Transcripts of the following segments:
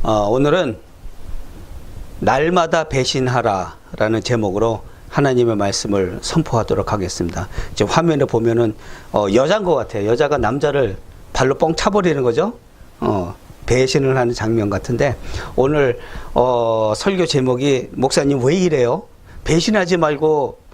오늘은 날마다 배신하라 라는 제목으로 하나님의 말씀을 선포하도록 하겠습니다. 지금 화면에 보면은 여자인 것 같아요. 여자가 남자를 발로 뻥 차버리는 거죠. 배신을 하는 장면 같은데, 오늘 설교 제목이 목사님 왜 이래요? 배신하지 말고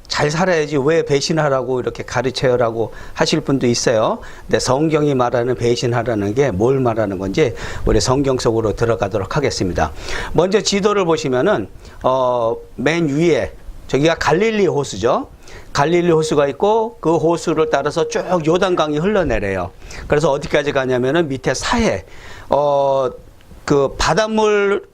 잘 살아야지 왜 배신하라고 이렇게 가르쳐요라고 하실 분도 있어요. 근데 성경이 말하는 배신하라는 게 뭘 말하는 건지 우리 성경 속으로 들어가도록 하겠습니다. 먼저 지도를 보시면은 맨 위에 저기가 갈릴리 호수죠. 갈릴리 호수가 있고 그 호수를 따라서 쭉 요단강이 흘러내려요. 그래서 어디까지 가냐면은 밑에 사해, 그 바닷물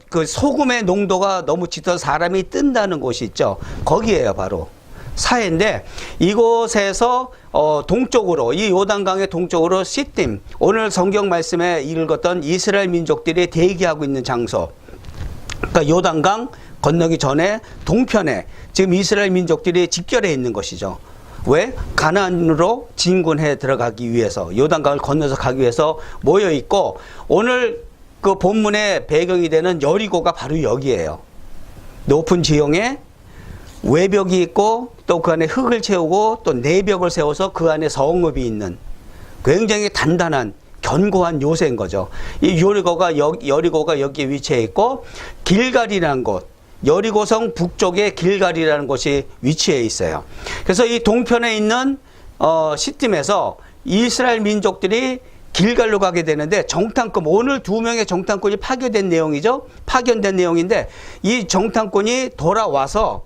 그 소금의 농도가 너무 짙어서 사람이 뜬다는 곳이 있죠. 거기에요, 바로 사해인데, 이곳에서 동쪽으로, 이 요단강의 동쪽으로 시딤, 오늘 성경 말씀에 읽었던 이스라엘 민족들이 대기하고 있는 장소, 그러니까 요단강 건너기 전에 동편에 지금 이스라엘 민족들이 집결해 있는 것이죠. 왜? 가나안으로 진군해 들어가기 위해서, 요단강을 건너서 가기 위해서 모여 있고, 오늘 그 본문의 배경이 되는 여리고가 바로 여기에요. 높은 지형에 외벽이 있고, 또 그 안에 흙을 채우고, 또 내벽을 세워서 그 안에 성읍이 있는 굉장히 단단한 견고한 요새인 거죠. 이 여리고가 여기에 위치해 있고, 길갈이라는 곳, 여리고성 북쪽에 길갈이라는 곳이 위치해 있어요. 그래서 이 동편에 있는 시딤에서 이스라엘 민족들이 길갈로 가게 되는데, 정탐꾼, 오늘 2명의 정탐꾼이 파견된 내용이죠. 파견된 내용인데, 이 정탐꾼이 돌아와서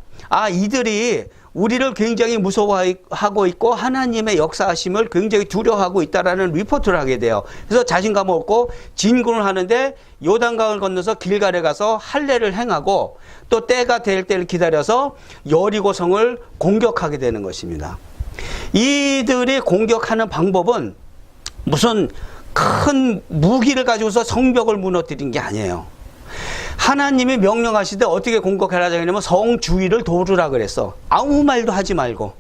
이들이 우리를 굉장히 무서워하고 있고 하나님의 역사하심을 굉장히 두려워하고 있다라는 리포트를 하게 돼요. 그래서 자신감 얻고 진군을 하는데, 요단강을 건너서 길갈에 가서 할례를 행하고, 또 때가 될 때를 기다려서 여리고성을 공격하게 되는 것입니다. 이들이 공격하는 방법은 무슨 큰 무기를 가지고서 성벽을 무너뜨린 게 아니에요. 하나님이 명령하시되 어떻게 공격하라고 하냐면 성 주위를 도르라 그랬어. 아무 말도 하지 말고,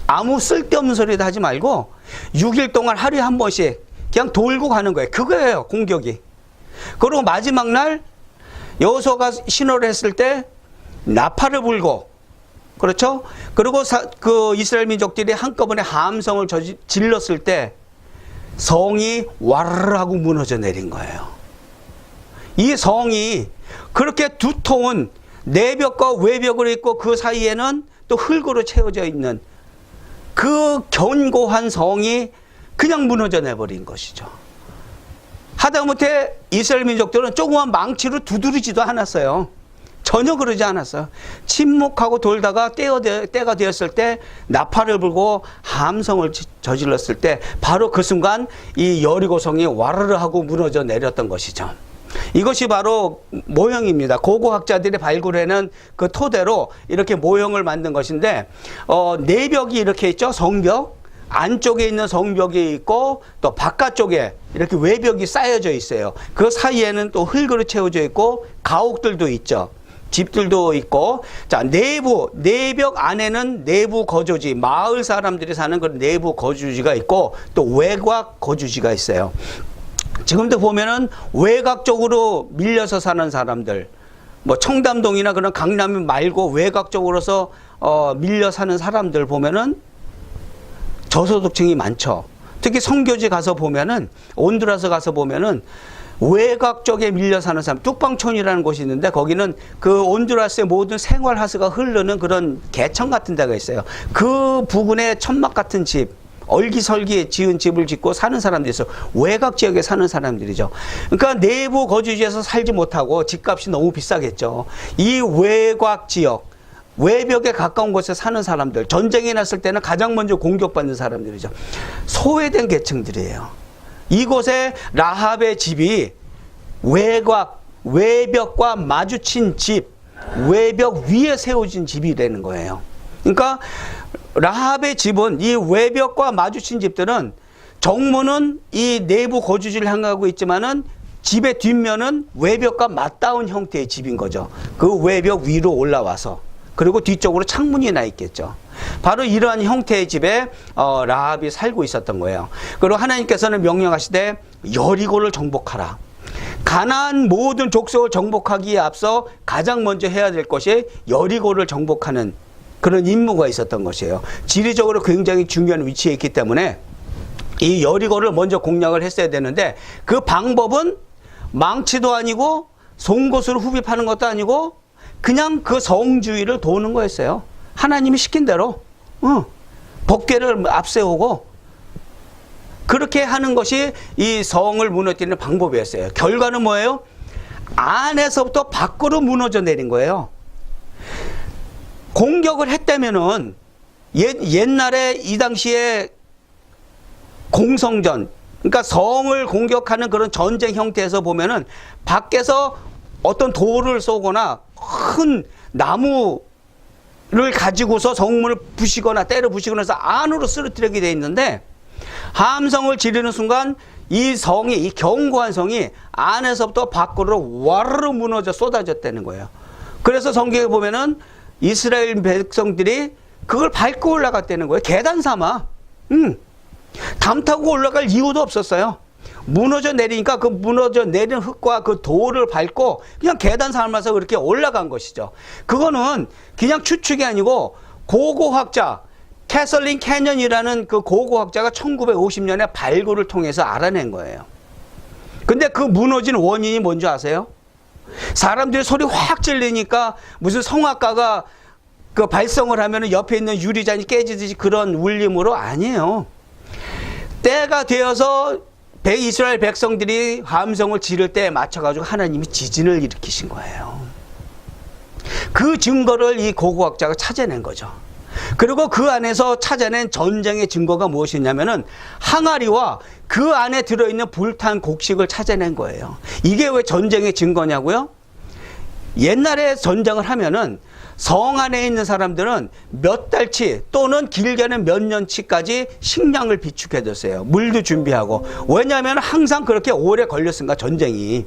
아무 쓸데없는 소리도 하지 말고 6일 동안 하루에 한 번씩 그냥 돌고 가는 거예요. 그거예요, 공격이. 그리고 마지막 날 여호수아가 신호를 했을 때 나팔을 불고, 그렇죠? 그리고 그 이스라엘 민족들이 한꺼번에 함성을 질렀을 때 성이 와르르 하고 무너져 내린 거예요. 이 성이 그렇게 두터운 내벽과 외벽으로 있고, 그 사이에는 또 흙으로 채워져 있는 그 견고한 성이 그냥 무너져 내버린 것이죠. 하다못해 이스라엘 민족들은 조그만 망치로 두드리지도 않았어요. 전혀 그러지 않았어요. 침묵하고 돌다가 때가 되었을 때 나팔을 불고 함성을 저질렀을 때 바로 그 순간 이 여리고성이 와르르 하고 무너져 내렸던 것이죠. 이것이 바로 모형입니다. 고고학자들이 발굴해낸 그 토대로 이렇게 모형을 만든 것인데, 내벽이 이렇게 있죠. 성벽. 안쪽에 있는 성벽이 있고, 또 바깥쪽에 이렇게 외벽이 쌓여져 있어요. 그 사이에는 또 흙으로 채워져 있고, 가옥들도 있죠. 집들도 있고, 자, 내벽 안에는 내부 거주지, 마을 사람들이 사는 그런 내부 거주지가 있고, 또 외곽 거주지가 있어요. 지금도 보면은 외곽 쪽으로 밀려서 사는 사람들, 뭐 청담동이나 그런 강남 말고 외곽 쪽으로서 밀려 사는 사람들 보면은 저소득층이 많죠. 특히 선교지 가서 보면은, 온두라스 가서 보면은 외곽 쪽에 밀려 사는 사람, 뚝방촌이라는 곳이 있는데, 거기는 그 온두라스의 모든 생활 하수가 흐르는 그런 개천 같은 데가 있어요. 그 부근에 천막 같은 집, 얼기설기 지은 집을 짓고 사는 사람들이 있어요. 외곽 지역에 사는 사람들이죠. 그러니까 내부 거주지에서 살지 못하고 집값이 너무 비싸겠죠. 이 외곽 지역, 외벽에 가까운 곳에 사는 사람들, 전쟁이 났을 때는 가장 먼저 공격받는 사람들이죠. 소외된 계층들이에요. 이곳에 라합의 집이 외벽과 마주친 집, 외벽 위에 세워진 집이라는 거예요. 그러니까 라합의 집은, 이 외벽과 마주친 집들은 정문은 이 내부 거주지를 향하고 있지만은 집의 뒷면은 외벽과 맞닿은 형태의 집인 거죠. 그 외벽 위로 올라와서 그리고 뒤쪽으로 창문이 나 있겠죠. 바로 이러한 형태의 집에 라합이 살고 있었던 거예요. 그리고 하나님께서는 명령하시되 여리고를 정복하라. 가나안 모든 족속을 정복하기에 앞서 가장 먼저 해야 될 것이 여리고를 정복하는 그런 임무가 있었던 것이에요. 지리적으로 굉장히 중요한 위치에 있기 때문에 이 여리고를 먼저 공략을 했어야 되는데, 그 방법은 망치도 아니고 송곳으로 후벼파는 것도 아니고 그냥 그 성 주위를 도는 거였어요. 하나님이 시킨 대로 법궤를 앞세우고 그렇게 하는 것이 이 성을 무너뜨리는 방법이었어요. 결과는 뭐예요? 안에서부터 밖으로 무너져 내린 거예요. 공격을 했다면은 옛날에 이 당시에 공성전, 그러니까 성을 공격하는 그런 전쟁 형태에서 보면은 밖에서 어떤 돌을 쏘거나 큰 나무를 가지고서 성문을 부시거나 때려 부시거나 해서 안으로 쓰러뜨리게 돼 있는데, 함성을 지르는 순간 이 성이, 이 견고한 성이 안에서부터 밖으로 와르르 무너져 쏟아졌다는 거예요. 그래서 성경에 보면은 이스라엘 백성들이 그걸 밟고 올라갔다는 거예요. 계단 삼아. 담 타고 올라갈 이유도 없었어요. 무너져 내리니까 그 무너져 내린 흙과 그 돌을 밟고 그냥 계단 삼아서 그렇게 올라간 것이죠. 그거는 그냥 추측이 아니고 고고학자 캐설린 캐년이라는 그 고고학자가 1950년에 발굴을 통해서 알아낸 거예요. 근데 그 무너진 원인이 뭔지 아세요? 사람들이 소리 확 질리니까 무슨 성악가가 그 발성을 하면 옆에 있는 유리잔이 깨지듯이 그런 울림으로 아니에요. 때가 되어서 이스라엘 백성들이 함성을 지를 때에 맞춰가지고 하나님이 지진을 일으키신 거예요. 그 증거를 이 고고학자가 찾아낸 거죠. 그리고 그 안에서 찾아낸 전쟁의 증거가 무엇이냐면은 항아리와 그 안에 들어있는 불탄 곡식을 찾아낸 거예요. 이게 왜 전쟁의 증거냐고요? 옛날에 전쟁을 하면은 성 안에 있는 사람들은 몇 달치 또는 길게는 몇 년치까지 식량을 비축해뒀어요. 물도 준비하고. 왜냐하면 항상 그렇게 오래 걸렸으니까 전쟁이.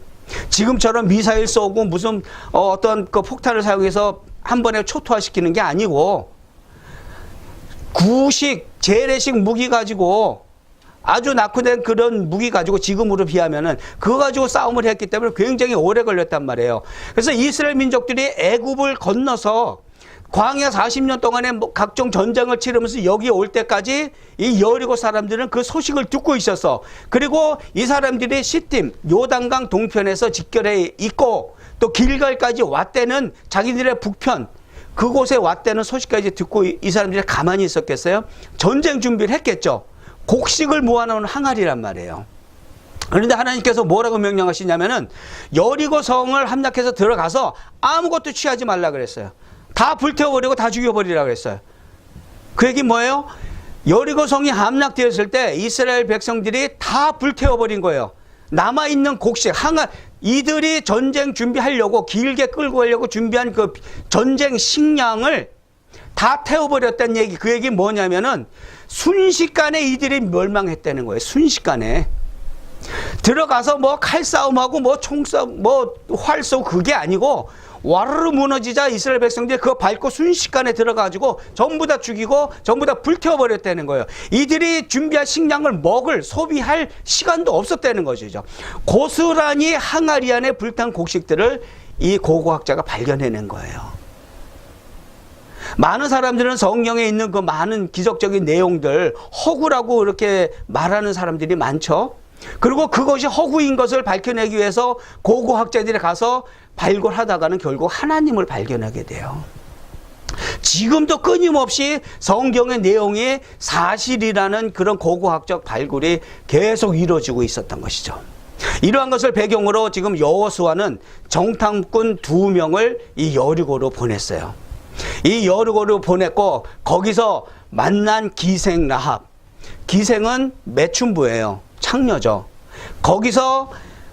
지금처럼 미사일 쏘고 무슨 어떤 그 폭탄을 사용해서 한 번에 초토화시키는 게 아니고 구식, 재래식 무기 가지고 아주 낙후된 그런 무기 가지고 지금으로 비하면은 그거 가지고 싸움을 했기 때문에 굉장히 오래 걸렸단 말이에요. 그래서 이스라엘 민족들이 애굽을 건너서 광야 40년 동안에 각종 전쟁을 치르면서 여기 올 때까지 이 여리고 사람들은 그 소식을 듣고 있었어. 그리고 이 사람들이 시팀, 요단강 동편에서 직결해 있고 또 길갈까지 왔다는 자기들의 북편 그곳에 왔다는 소식까지 듣고 이 사람들이 가만히 있었겠어요? 전쟁 준비를 했겠죠. 곡식을 모아놓은 항아리란 말이에요. 그런데 하나님께서 뭐라고 명령하시냐면은 여리고 성을 함락해서 들어가서 아무것도 취하지 말라 그랬어요. 다 불태워버리고 다 죽여버리라 그랬어요. 그 얘기 뭐예요? 여리고 성이 함락되었을 때 이스라엘 백성들이 다 불태워버린 거예요. 남아있는 곡식, 이들이 전쟁 준비하려고 길게 끌고 가려고 준비한 그 전쟁 식량을 다 태워버렸다는 얘기. 그 얘기 뭐냐면은 순식간에 이들이 멸망했다는 거예요. 순식간에. 들어가서 뭐 칼싸움하고 뭐 총싸움, 뭐 활 쏘고 그게 아니고 와르르 무너지자 이스라엘 백성들이 그거 밟고 순식간에 들어가지고 전부 다 죽이고 전부 다 불태워버렸다는 거예요. 이들이 준비한 식량을 소비할 시간도 없었다는 것이죠. 고스란히 항아리 안에 불탄 곡식들을 이 고고학자가 발견해낸 거예요. 많은 사람들은 성경에 있는 그 많은 기적적인 내용들 허구라고 이렇게 말하는 사람들이 많죠. 그리고 그것이 허구인 것을 밝혀내기 위해서 고고학자들이 가서 발굴하다가는 결국 하나님을 발견하게 돼요. 지금도 끊임없이 성경의 내용이 사실이라는 그런 고고학적 발굴이 계속 이루어지고 있었던 것이죠. 이러한 것을 배경으로 지금 여호수아는 정탐꾼 2명을 이 여리고로 보냈어요. 이 여리고로 보냈고 거기서 만난 기생 라합. 기생은 매춘부예요. 창녀죠. 거기서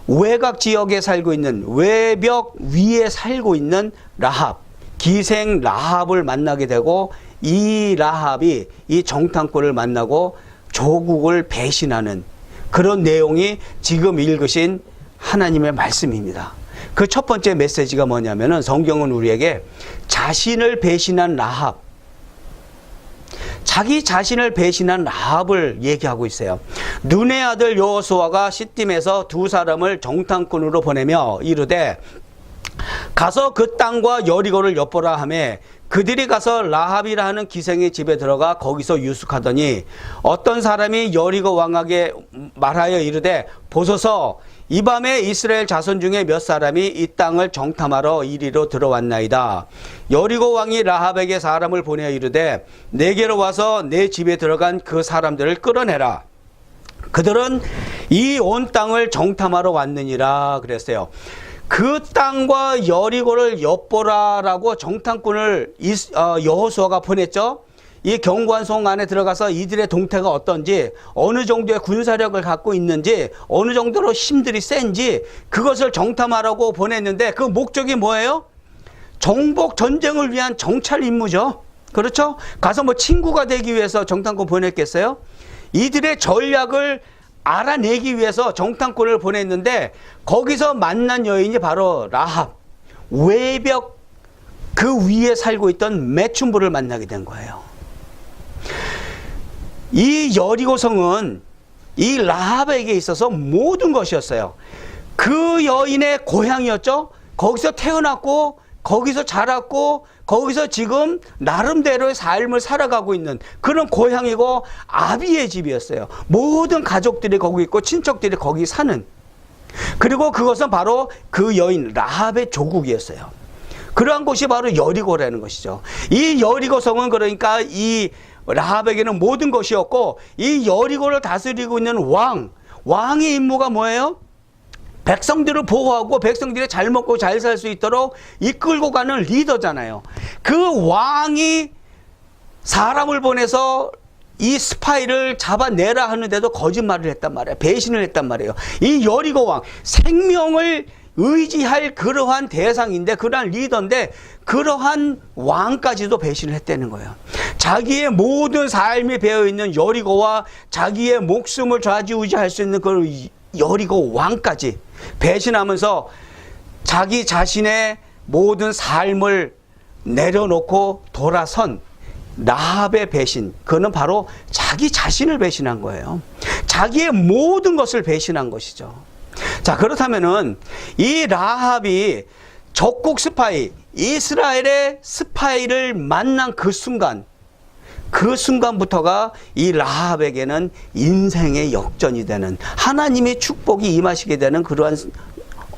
외곽 지역에 살고 있는 외벽 위에 살고 있는 라합, 기생 라합을 만나게 되고 이 라합이 이 정탐꾼을 만나고 조국을 배신하는 그런 내용이 지금 읽으신 하나님의 말씀입니다. 그 첫 번째 메시지가 뭐냐면은 성경은 우리에게 자신을 배신한 라합, 자기 자신을 배신한 라합을 얘기하고 있어요. 눈의 아들 여호수아가 시딤에서 두 사람을 정탐꾼으로 보내며 이르되 가서 그 땅과 여리고를 엿보라 하며 그들이 가서 라합이라 하는 기생의 집에 들어가 거기서 유숙하더니 어떤 사람이 여리고 왕에게 말하여 이르되 보소서 이 밤에 이스라엘 자손 중에 몇 사람이 이 땅을 정탐하러 이리로 들어왔나이다. 여리고 왕이 라합에게 사람을 보내어 이르되 내게로 와서 내 집에 들어간 그 사람들을 끌어내라. 그들은 이 온 땅을 정탐하러 왔느니라 그랬어요. 그 땅과 여리고를 엿보라라고 정탐꾼을 여호수아가 보냈죠. 이 경관성 안에 들어가서 이들의 동태가 어떤지, 어느 정도의 군사력을 갖고 있는지, 어느 정도로 힘들이 센지 그것을 정탐하라고 보냈는데 그 목적이 뭐예요? 정복 전쟁을 위한 정찰 임무죠. 그렇죠? 가서 뭐 친구가 되기 위해서 정탐꾼 보냈겠어요? 이들의 전략을 알아내기 위해서 정탐꾼을 보냈는데 거기서 만난 여인이 바로 라합, 외벽 그 위에 살고 있던 매춘부를 만나게 된 거예요. 이 여리고성은 이 라합에게 있어서 모든 것이었어요. 그 여인의 고향이었죠. 거기서 태어났고 거기서 자랐고 거기서 지금 나름대로의 삶을 살아가고 있는 그런 고향이고 아비의 집이었어요. 모든 가족들이 거기 있고 친척들이 거기 사는, 그리고 그것은 바로 그 여인 라합의 조국이었어요. 그러한 곳이 바로 여리고라는 것이죠. 이 여리고성은 그러니까 이 라합에게는 모든 것이었고 이 여리고를 다스리고 있는 왕의 임무가 뭐예요? 백성들을 보호하고 백성들이 잘 먹고 잘 살 수 있도록 이끌고 가는 리더잖아요. 그 왕이 사람을 보내서 이 스파이를 잡아내라 하는데도 거짓말을 했단 말이에요. 배신을 했단 말이에요. 이 여리고 왕, 생명을 의지할 그러한 대상인데, 그러한 리더인데 그러한 왕까지도 배신을 했다는 거예요. 자기의 모든 삶이 배어있는 여리고와 자기의 목숨을 좌지우지할 수 있는 그 여리고 왕까지 배신하면서 자기 자신의 모든 삶을 내려놓고 돌아선 라합의 배신, 그는 바로 자기 자신을 배신한 거예요. 자기의 모든 것을 배신한 것이죠. 자, 그렇다면은 이 라합이 적국 스파이, 이스라엘의 스파이를 만난 그 순간부터가 이 라합에게는 인생의 역전이 되는, 하나님의 축복이 임하시게 되는 그러한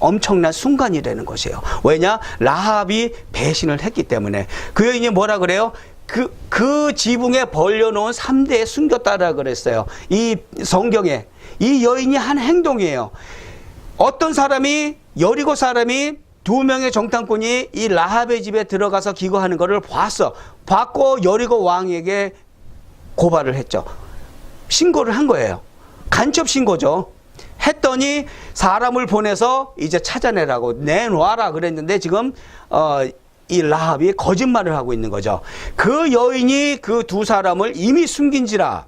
엄청난 순간이 되는 것이에요. 왜냐? 라합이 배신을 했기 때문에. 그 여인이 뭐라 그래요? 그 지붕에 벌려놓은 3대에 숨겼다라 그랬어요. 이 성경에. 이 여인이 한 행동이에요. 어떤 사람이, 여리고 사람이 2명의 정탐꾼이 이 라합의 집에 들어가서 기거하는 것을 봤고 여리고 왕에게 고발을 했죠. 신고를 한 거예요. 간첩 신고죠. 했더니 사람을 보내서 이제 찾아내라고, 내놔라 그랬는데 지금 이 라합이 거짓말을 하고 있는 거죠. 그 여인이 그 두 사람을 이미 숨긴지라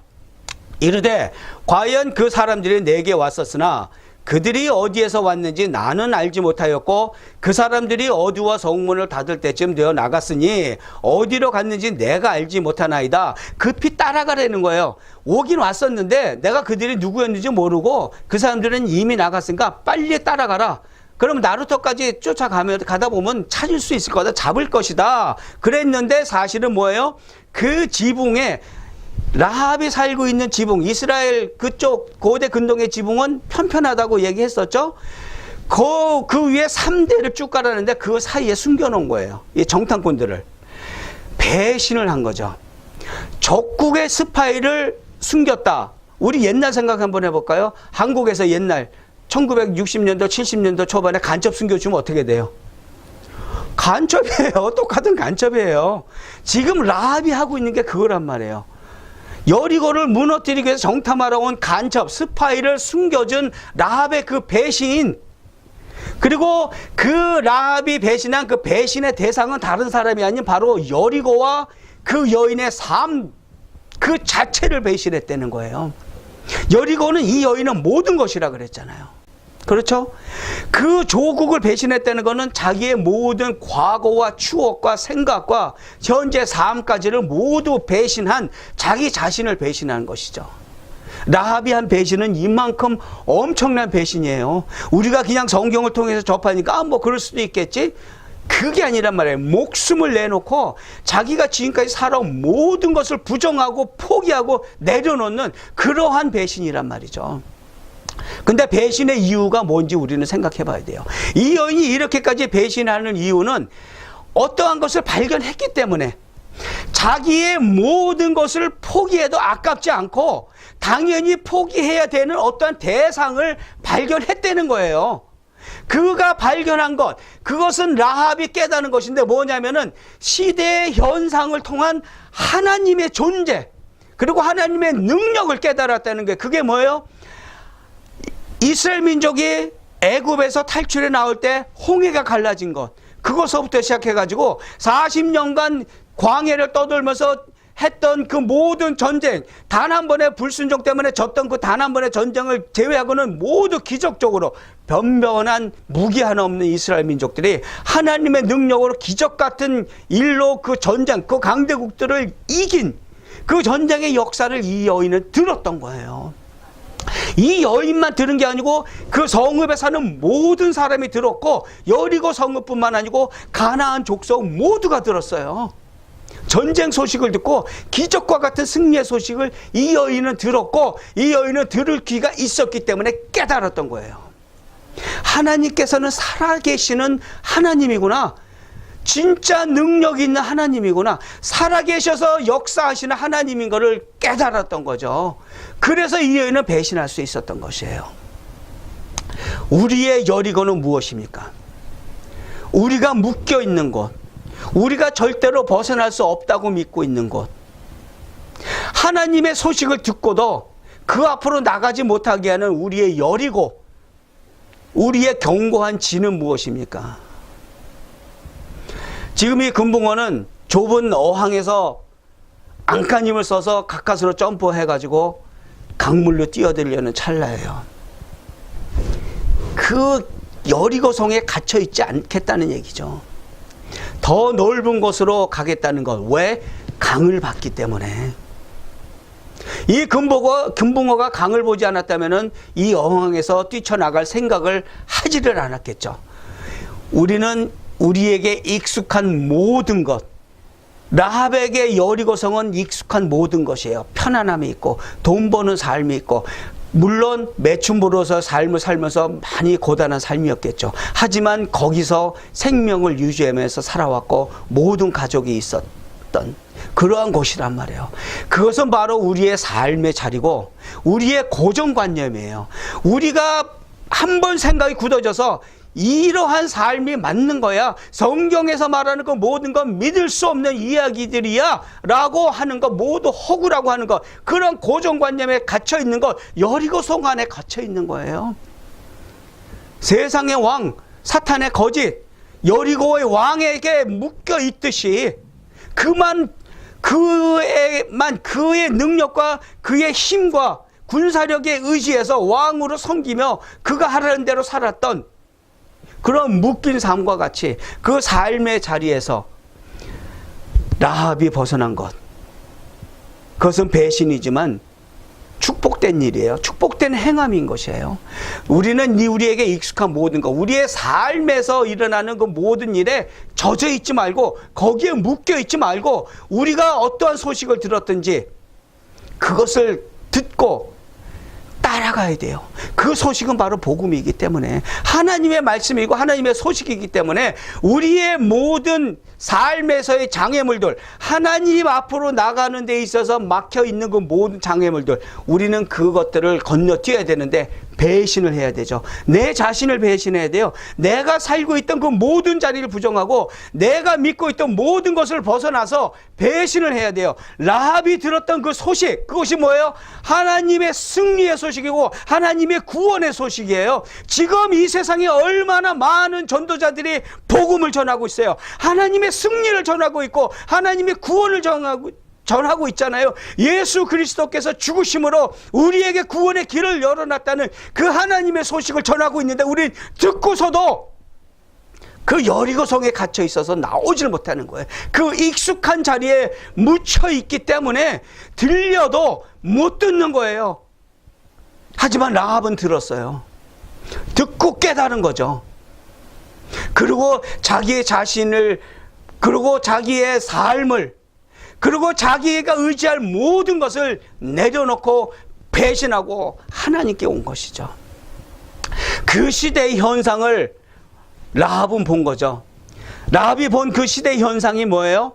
이르되 과연 그 사람들이 내게 왔었으나 그들이 어디에서 왔는지 나는 알지 못하였고 그 사람들이 어두워 성문을 닫을 때쯤 되어 나갔으니 어디로 갔는지 내가 알지 못하나이다. 급히 따라가라는 거예요. 오긴 왔었는데 내가 그들이 누구였는지 모르고 그 사람들은 이미 나갔으니까 빨리 따라가라. 그럼 나루터까지 가다 보면 찾을 수 있을 거다. 잡을 것이다. 그랬는데 사실은 뭐예요? 그 지붕에 라합이 살고 있는 지붕, 이스라엘 그쪽 고대 근동의 지붕은 편편하다고 얘기했었죠. 그 위에 3대를 쭉 깔았는데 그 사이에 숨겨놓은 거예요. 이 정탐꾼들을. 배신을 한 거죠. 적국의 스파이를 숨겼다. 우리 옛날 생각 한번 해볼까요? 한국에서 옛날 1960년도 70년도 초반에 간첩 숨겨주면 어떻게 돼요? 간첩이에요. 똑같은 간첩이에요. 지금 라합이 하고 있는 게 그거란 말이에요. 여리고를 무너뜨리기 위해서 정탐하러 온 간첩, 스파이를 숨겨준 라합의 그 배신, 그리고 그 라합이 배신한 그 배신의 대상은 다른 사람이 아닌 바로 여리고와 그 여인의 삶 그 자체를 배신했다는 거예요. 여리고는 이 여인은 모든 것이라 그랬잖아요. 그렇죠? 그 조국을 배신했다는 것은 자기의 모든 과거와 추억과 생각과 현재 삶까지를 모두 배신한 자기 자신을 배신한 것이죠. 라합이 한 배신은 이만큼 엄청난 배신이에요. 우리가 그냥 성경을 통해서 접하니까 뭐 그럴 수도 있겠지? 그게 아니란 말이에요. 목숨을 내놓고 자기가 지금까지 살아온 모든 것을 부정하고 포기하고 내려놓는 그러한 배신이란 말이죠. 근데 배신의 이유가 뭔지 우리는 생각해 봐야 돼요. 이 여인이 이렇게까지 배신하는 이유는 어떠한 것을 발견했기 때문에 자기의 모든 것을 포기해도 아깝지 않고 당연히 포기해야 되는 어떠한 대상을 발견했다는 거예요. 그가 발견한 것, 그것은 라합이 깨닫는 것인데 뭐냐면은 시대의 현상을 통한 하나님의 존재, 그리고 하나님의 능력을 깨달았다는 게, 그게 뭐예요? 이스라엘 민족이 애굽에서 탈출해 나올 때 홍해가 갈라진 것, 그것서부터 시작해가지고 40년간 광야를 떠돌면서 했던 그 모든 전쟁, 단 한 번의 불순종 때문에 졌던 그 단 한 번의 전쟁을 제외하고는 모두 기적적으로 변변한 무기 하나 없는 이스라엘 민족들이 하나님의 능력으로 기적 같은 일로 그 전쟁, 그 강대국들을 이긴 그 전쟁의 역사를 이 여인은 들었던 거예요. 이 여인만 들은 게 아니고 그 성읍에 사는 모든 사람이 들었고, 여리고 성읍뿐만 아니고 가나안 족속 모두가 들었어요. 전쟁 소식을 듣고 기적과 같은 승리의 소식을 이 여인은 들었고, 이 여인은 들을 귀가 있었기 때문에 깨달았던 거예요. 하나님께서는 살아계시는 하나님이구나, 진짜 능력 있는 하나님이구나, 살아계셔서 역사하시는 하나님인 것을 깨달았던 거죠. 그래서 이 여인은 배신할 수 있었던 것이에요. 우리의 여리고는 무엇입니까? 우리가 묶여 있는 곳, 우리가 절대로 벗어날 수 없다고 믿고 있는 곳, 하나님의 소식을 듣고도 그 앞으로 나가지 못하게 하는 우리의 여리고, 우리의 견고한 진은 무엇입니까? 지금 이 금붕어는 좁은 어항에서 안간힘을 써서 가까스로 점프해가지고 강물로 뛰어들려는 찰나예요. 그 여리고성에 갇혀있지 않겠다는 얘기죠. 더 넓은 곳으로 가겠다는 것. 왜? 강을 봤기 때문에. 이 금붕어가 강을 보지 않았다면 이 어항에서 뛰쳐나갈 생각을 하지를 않았겠죠. 우리는 우리에게 익숙한 모든 것, 라합에게 여리고성은 익숙한 모든 것이에요. 편안함이 있고 돈 버는 삶이 있고, 물론 매춘부로서 삶을 살면서 많이 고단한 삶이었겠죠. 하지만 거기서 생명을 유지하면서 살아왔고 모든 가족이 있었던 그러한 곳이란 말이에요. 그것은 바로 우리의 삶의 자리고 우리의 고정관념이에요. 우리가 한번 생각이 굳어져서 이러한 삶이 맞는 거야, 성경에서 말하는 거 모든 건 믿을 수 없는 이야기들이야 라고 하는 거, 모두 허구라고 하는 거, 그런 고정관념에 갇혀있는 것, 여리고성 안에 갇혀있는 거예요. 세상의 왕, 사탄의 거짓, 여리고의 왕에게 묶여있듯이 그의 능력과 그의 힘과 군사력에 의지해서 왕으로 섬기며 그가 하라는 대로 살았던 그런 묶인 삶과 같이 그 삶의 자리에서 라합이 벗어난 것, 그것은 배신이지만 축복된 일이에요. 축복된 행함인 것이에요. 우리는 우리에게 익숙한 모든 것, 우리의 삶에서 일어나는 그 모든 일에 젖어 있지 말고, 거기에 묶여 있지 말고, 우리가 어떠한 소식을 들었든지 그것을 듣고 따라가야 돼요. 그 소식은 바로 복음이기 때문에, 하나님의 말씀이고 하나님의 소식이기 때문에 우리의 모든 삶에서의 장애물들, 하나님 앞으로 나가는 데 있어서 막혀있는 그 모든 장애물들, 우리는 그것들을 건너뛰어야 되는데 배신을 해야 되죠. 내 자신을 배신해야 돼요. 내가 살고 있던 그 모든 자리를 부정하고 내가 믿고 있던 모든 것을 벗어나서 배신을 해야 돼요. 라합이 들었던 그 소식, 그것이 뭐예요? 하나님의 승리의 소식이고 하나님의 구원의 소식이에요. 지금 이 세상에 얼마나 많은 전도자들이 복음을 전하고 있어요. 하나님의 승리를 전하고 있고 하나님의 구원을 전하고 전하고 있잖아요. 예수 그리스도께서 죽으심으로 우리에게 구원의 길을 열어놨다는 그 하나님의 소식을 전하고 있는데 우리 듣고서도 그 여리고성에 갇혀 있어서 나오질 못하는 거예요. 그 익숙한 자리에 묻혀 있기 때문에 들려도 못 듣는 거예요. 하지만 라합은 들었어요. 듣고 깨달은 거죠. 그리고 자기의 자신을, 그리고 자기의 삶을, 그리고 자기가 의지할 모든 것을 내려놓고 배신하고 하나님께 온 것이죠. 그 시대의 현상을 라합은 본 거죠. 라합이 본 그 시대의 현상이 뭐예요?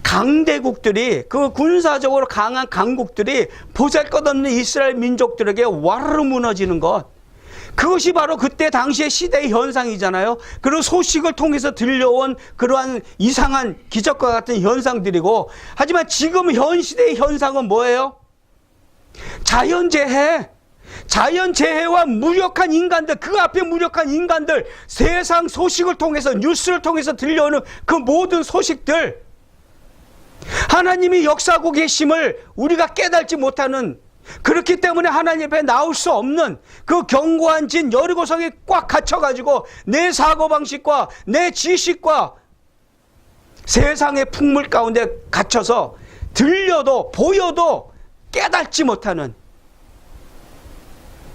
강대국들이, 그 군사적으로 강한 강국들이 보잘것없는 이스라엘 민족들에게 와르르 무너지는 것, 그것이 바로 그때 당시의 시대의 현상이잖아요. 그런 소식을 통해서 들려온 그러한 이상한 기적과 같은 현상들이고, 하지만 지금 현 시대의 현상은 뭐예요? 자연재해, 자연재해와 무력한 인간들, 그 앞에 무력한 인간들, 세상 소식을 통해서, 뉴스를 통해서 들려오는 그 모든 소식들, 하나님이 역사하고 계심을 우리가 깨닫지 못하는, 그렇기 때문에 하나님 앞에 나올 수 없는 그 견고한 진 여리고성에 꽉 갇혀가지고 내 사고방식과 내 지식과 세상의 풍물 가운데 갇혀서 들려도 보여도 깨닫지 못하는,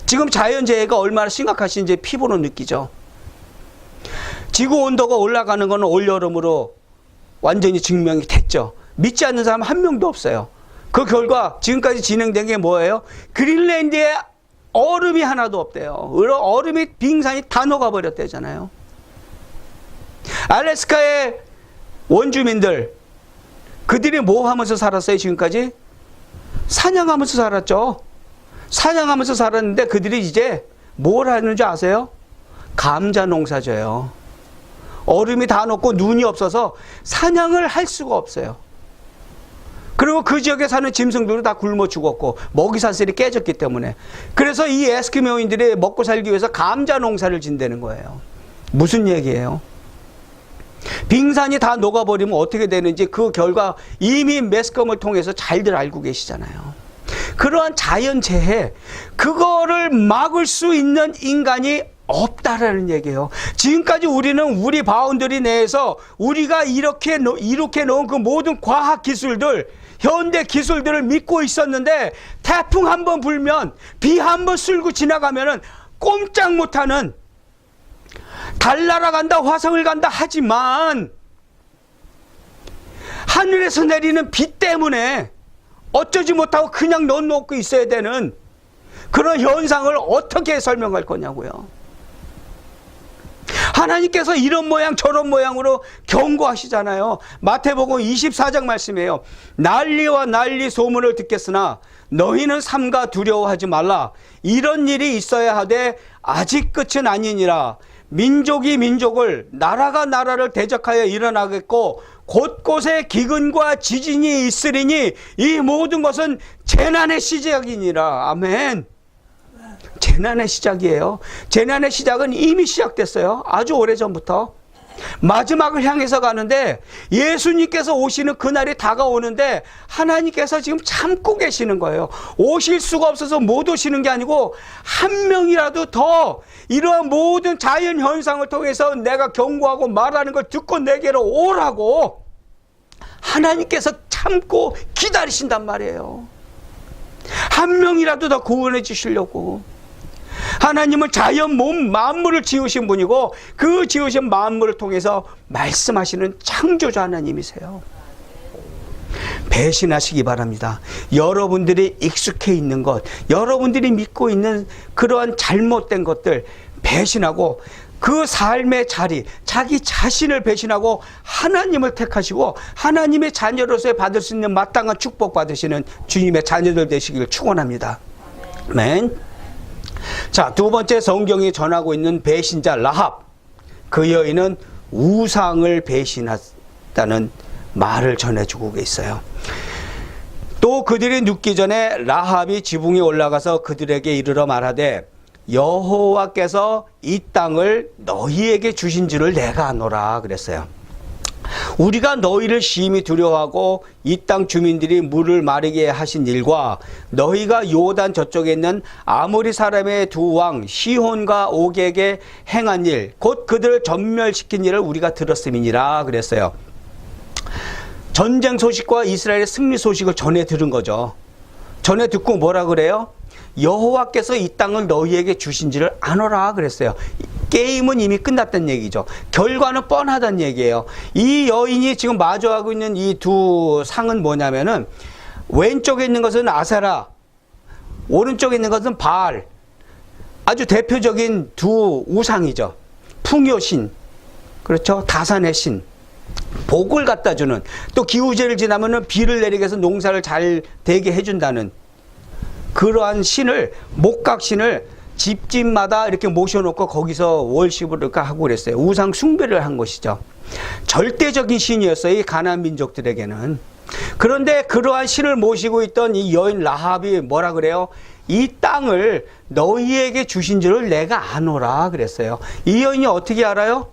지금 자연재해가 얼마나 심각하신지 피부로 느끼죠. 지구온도가 올라가는 것은 올여름으로 완전히 증명이 됐죠. 믿지 않는 사람 한 명도 없어요. 그 결과 지금까지 진행된 게 뭐예요? 그린랜드에 얼음이 하나도 없대요. 얼음이, 빙산이 다 녹아버렸대잖아요. 알래스카의 원주민들, 그들이 뭐 하면서 살았어요 지금까지? 사냥하면서 살았죠. 사냥하면서 살았는데 그들이 이제 뭘 하는지 아세요? 감자 농사져요. 얼음이 다 녹고 눈이 없어서 사냥을 할 수가 없어요. 그리고 그 지역에 사는 짐승들도 다 굶어 죽었고 먹이사슬이 깨졌기 때문에. 그래서 이 에스키모인들이 먹고 살기 위해서 감자 농사를 진다는 거예요. 무슨 얘기예요? 빙산이 다 녹아버리면 어떻게 되는지 그 결과 이미 매스컴을 통해서 잘들 알고 계시잖아요. 그러한 자연재해, 그거를 막을 수 있는 인간이 없다라는 얘기예요. 지금까지 우리는 우리 바운더리 내에서 우리가 이렇게 놓은 그 모든 과학 기술들, 현대 기술들을 믿고 있었는데, 태풍 한 번 불면, 비 한 번 쓸고 지나가면은 꼼짝 못하는, 달 날아간다, 화성을 간다 하지만 하늘에서 내리는 비 때문에 어쩌지 못하고 그냥 넣어놓고 있어야 되는 그런 현상을 어떻게 설명할 거냐고요. 하나님께서 이런 모양 저런 모양으로 경고하시잖아요. 마태복음 24장 말씀이에요. 난리와 난리 소문을 듣겠으나 너희는 삼가 두려워하지 말라. 이런 일이 있어야 하되 아직 끝은 아니니라. 민족이 민족을, 나라가 나라를 대적하여 일어나겠고 곳곳에 기근과 지진이 있으리니 이 모든 것은 재난의 시작이니라. 아멘. 재난의 시작이에요. 재난의 시작은 이미 시작됐어요. 아주 오래전부터. 마지막을 향해서 가는데, 예수님께서 오시는 그날이 다가오는데 하나님께서 지금 참고 계시는 거예요. 오실 수가 없어서 못 오시는 게 아니고 한 명이라도 더 이러한 모든 자연 현상을 통해서 내가 경고하고 말하는 걸 듣고 내게로 오라고 하나님께서 참고 기다리신단 말이에요. 한 명이라도 더 구원해 주시려고. 하나님은 자연 몸 만물을 지으신 분이고 그 지으신 만물을 통해서 말씀하시는 창조주 하나님이세요. 배신하시기 바랍니다. 여러분들이 익숙해 있는 것, 여러분들이 믿고 있는 그러한 잘못된 것들 배신하고 그 삶의 자리, 자기 자신을 배신하고 하나님을 택하시고 하나님의 자녀로서 받을 수 있는 마땅한 축복 받으시는 주님의 자녀들 되시길 축원합니다. 아멘. 자, 두 번째 성경이 전하고 있는 배신자 라합. 그 여인은 우상을 배신했다는 말을 전해주고 있어요. 또 그들이 눕기 전에 라합이 지붕에 올라가서 그들에게 이르러 말하되 여호와께서 이 땅을 너희에게 주신 줄을 내가 아노라 그랬어요. 우리가 너희를 심히 두려워하고 이 땅 주민들이 물을 마르게 하신 일과 너희가 요단 저쪽에 있는 아모리 사람의 두 왕 시혼과 옥에게 행한 일 곧 그들을 전멸시킨 일을 우리가 들었음이니라 그랬어요. 전쟁 소식과 이스라엘의 승리 소식을 전해 들은 거죠. 전해 듣고 뭐라 그래요? 여호와께서 이 땅을 너희에게 주신지를 아노라 그랬어요. 게임은 이미 끝났다는 얘기죠. 결과는 뻔하다는 얘기예요. 이 여인이 지금 마주하고 있는 이 두 상은 뭐냐면은 왼쪽에 있는 것은 아세라, 오른쪽에 있는 것은 바알. 아주 대표적인 두 우상이죠. 풍요신, 그렇죠? 다산의 신. 복을 갖다 주는, 또 기후제를 지나면은 비를 내리게 해서 농사를 잘 되게 해준다는 그러한 신을, 목각신을 집집마다 이렇게 모셔놓고 거기서 월십을 이렇게 하고 그랬어요. 우상 숭배를 한 것이죠. 절대적인 신이었어요, 이 가나안 민족들에게는. 그런데 그러한 신을 모시고 있던 이 여인 라합이 뭐라 그래요? 이 땅을 너희에게 주신 줄을 내가 아노라 그랬어요. 이 여인이 어떻게 알아요?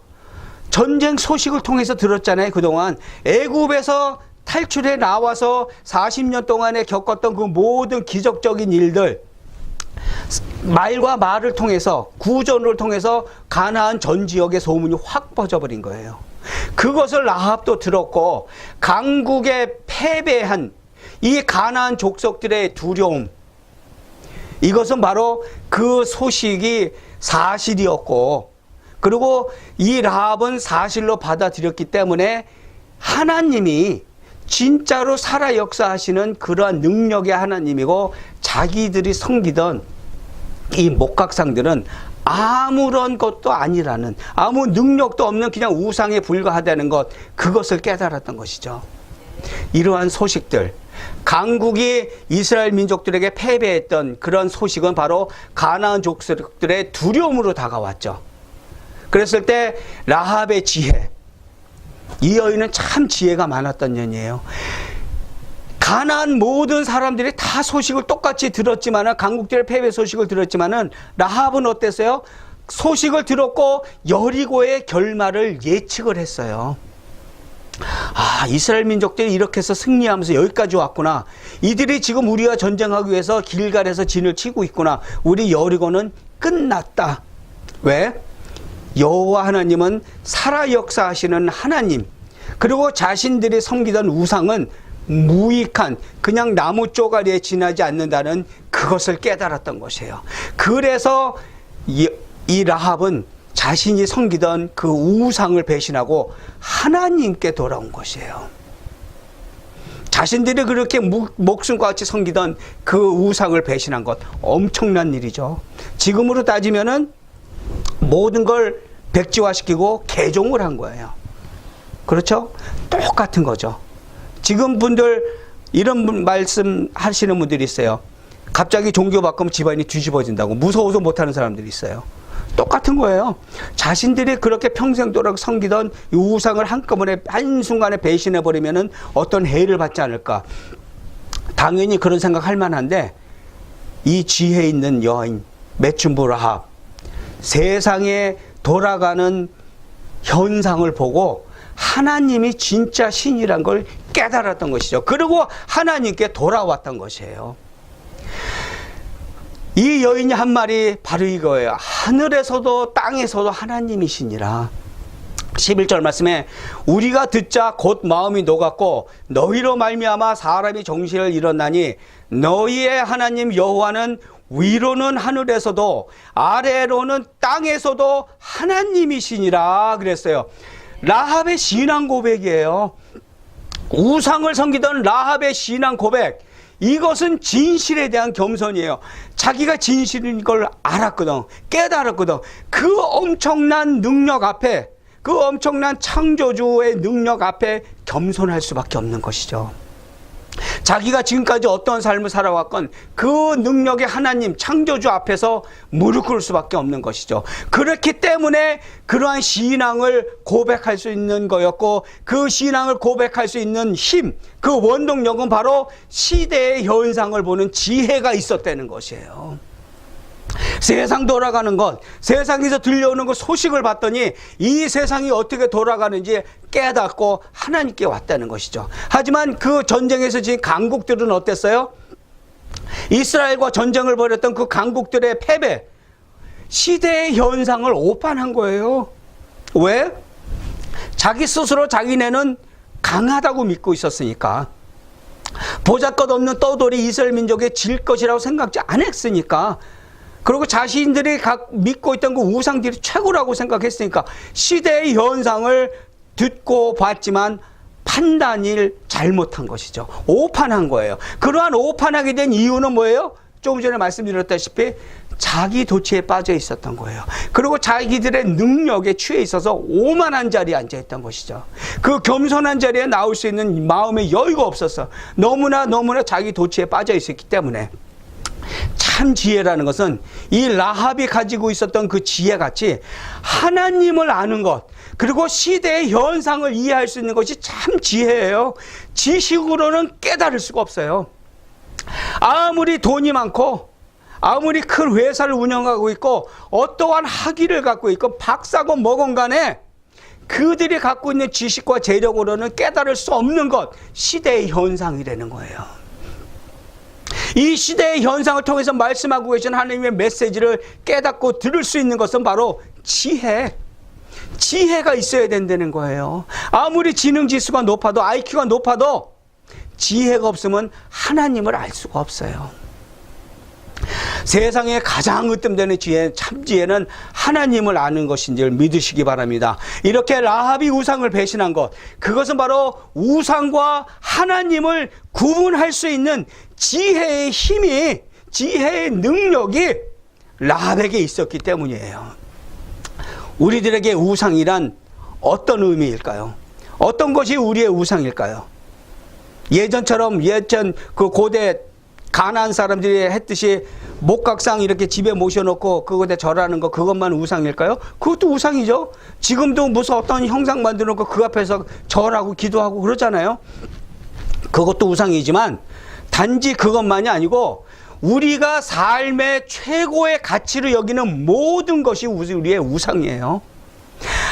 전쟁 소식을 통해서 들었잖아요. 그동안 애굽에서 탈출해 나와서 40년 동안에 겪었던 그 모든 기적적인 일들, 말과 말을 통해서, 구전을 통해서 가나안 전 지역의 소문이 확 퍼져버린 거예요. 그것을 라합도 들었고, 강국에 패배한 이 가나안 족속들의 두려움, 이것은 바로 그 소식이 사실이었고, 그리고 이 라합은 사실로 받아들였기 때문에 하나님이 진짜로 살아 역사하시는 그러한 능력의 하나님이고, 자기들이 섬기던 이 목각상들은 아무런 것도 아니라는, 아무 능력도 없는 그냥 우상에 불과하다는 것, 그것을 깨달았던 것이죠. 이러한 소식들, 강국이 이스라엘 민족들에게 패배했던 그런 소식은 바로 가나안 족속들의 두려움으로 다가왔죠. 그랬을 때 라합의 지혜, 이 여인은 참 지혜가 많았던 여인이에요. 가나안 모든 사람들이 다 소식을 똑같이 들었지만은, 강국들의 패배 소식을 들었지만은 라합은 어땠어요? 소식을 들었고 여리고의 결말을 예측을 했어요. 아, 이스라엘 민족들이 이렇게 해서 승리하면서 여기까지 왔구나. 이들이 지금 우리와 전쟁하기 위해서 길갈에서 진을 치고 있구나. 우리 여리고는 끝났다. 왜? 여호와 하나님은 살아 역사하시는 하나님, 그리고 자신들이 섬기던 우상은 무익한 그냥 나무 쪼가리에 지나지 않는다는 그것을 깨달았던 것이에요. 그래서 이 라합은 자신이 섬기던 그 우상을 배신하고 하나님께 돌아온 것이에요. 자신들이 그렇게 목숨과 같이 섬기던 그 우상을 배신한 것, 엄청난 일이죠. 지금으로 따지면은 모든 걸 백지화시키고 개종을 한 거예요. 그렇죠? 똑같은 거죠. 지금 분들 이런 말씀 하시는 분들이 있어요. 갑자기 종교 바꾸면 집안이 뒤집어진다고 무서워서 못하는 사람들이 있어요. 똑같은 거예요. 자신들이 그렇게 평생도록 섬기던 이 우상을 한꺼번에 한순간에 배신해버리면 어떤 해를 받지 않을까. 당연히 그런 생각할 만한데, 이 지혜 있는 여인 메춤부 라합, 세상에 돌아가는 현상을 보고 하나님이 진짜 신이란 걸 깨달았던 것이죠. 그리고 하나님께 돌아왔던 것이에요. 이 여인이 한 말이 바로 이거예요. 하늘에서도 땅에서도 하나님이시니라. 11절 말씀에 우리가 듣자 곧 마음이 녹았고 너희로 말미암아 사람이 정신을 잃었나니 너희의 하나님 여호와는 위로는 하늘에서도 아래로는 땅에서도 하나님이시니라 그랬어요. 라합의 신앙 고백이에요. 우상을 섬기던 라합의 신앙 고백, 이것은 진실에 대한 겸손이에요. 자기가 진실인 걸 알았거든, 깨달았거든. 그 엄청난 능력 앞에, 그 엄청난 창조주의 능력 앞에 겸손할 수밖에 없는 것이죠. 자기가 지금까지 어떤 삶을 살아왔건 그 능력의 하나님 창조주 앞에서 무릎 꿇을 수밖에 없는 것이죠. 그렇기 때문에 그러한 신앙을 고백할 수 있는 거였고, 그 신앙을 고백할 수 있는 힘, 그 원동력은 바로 시대의 현상을 보는 지혜가 있었다는 것이에요. 세상 돌아가는 것, 세상에서 들려오는 그 소식을 봤더니 이 세상이 어떻게 돌아가는지 깨닫고 하나님께 왔다는 것이죠. 하지만 그 전쟁에서 지금 강국들은 어땠어요? 이스라엘과 전쟁을 벌였던 그 강국들의 패배, 시대의 현상을 오판한 거예요. 왜? 자기 스스로 자기네는 강하다고 믿고 있었으니까, 보잘것없는 떠돌이 이스라엘 민족에 질 것이라고 생각지 안 했으니까, 그리고 자신들이 믿고 있던 그 우상들이 최고라고 생각했으니까 시대의 현상을 듣고 봤지만 판단을 잘못한 것이죠. 오판한 거예요. 그러한 오판하게 된 이유는 뭐예요? 조금 전에 말씀드렸다시피 자기 도취에 빠져 있었던 거예요. 그리고 자기들의 능력에 취해 있어서 오만한 자리에 앉아 있던 것이죠. 그 겸손한 자리에 나올 수 있는 마음의 여유가 없었어. 너무나 자기 도취에 빠져 있었기 때문에. 참 지혜라는 것은 이 라합이 가지고 있었던 그 지혜같이 하나님을 아는 것, 그리고 시대의 현상을 이해할 수 있는 것이 참 지혜예요. 지식으로는 깨달을 수가 없어요. 아무리 돈이 많고 아무리 큰 회사를 운영하고 있고 어떠한 학위를 갖고 있고 박사고 뭐건 간에 그들이 갖고 있는 지식과 재력으로는 깨달을 수 없는 것, 시대의 현상이라는 거예요. 이 시대의 현상을 통해서 말씀하고 계신 하나님의 메시지를 깨닫고 들을 수 있는 것은 바로 지혜가 있어야 된다는 거예요. 아무리 지능지수가 높아도, IQ가 높아도 지혜가 없으면 하나님을 알 수가 없어요. 세상에 가장 으뜸되는 지혜, 참 지혜는 하나님을 아는 것인지를 믿으시기 바랍니다. 이렇게 라합이 우상을 배신한 것, 그것은 바로 우상과 하나님을 구분할 수 있는 지혜의 힘이, 지혜의 능력이 라합에게 있었기 때문이에요. 우리들에게 우상이란 어떤 의미일까요? 어떤 것이 우리의 우상일까요? 예전 그 고대 가나안 사람들이 했듯이 목각상 이렇게 집에 모셔놓고 그것에 절하는 거, 그것만 우상일까요? 그것도 우상이죠. 지금도 무슨 어떤 형상 만들어 놓고 그 앞에서 절하고 기도하고 그러잖아요. 그것도 우상이지만 단지 그것만이 아니고 우리가 삶의 최고의 가치로 여기는 모든 것이 우리의 우상이에요.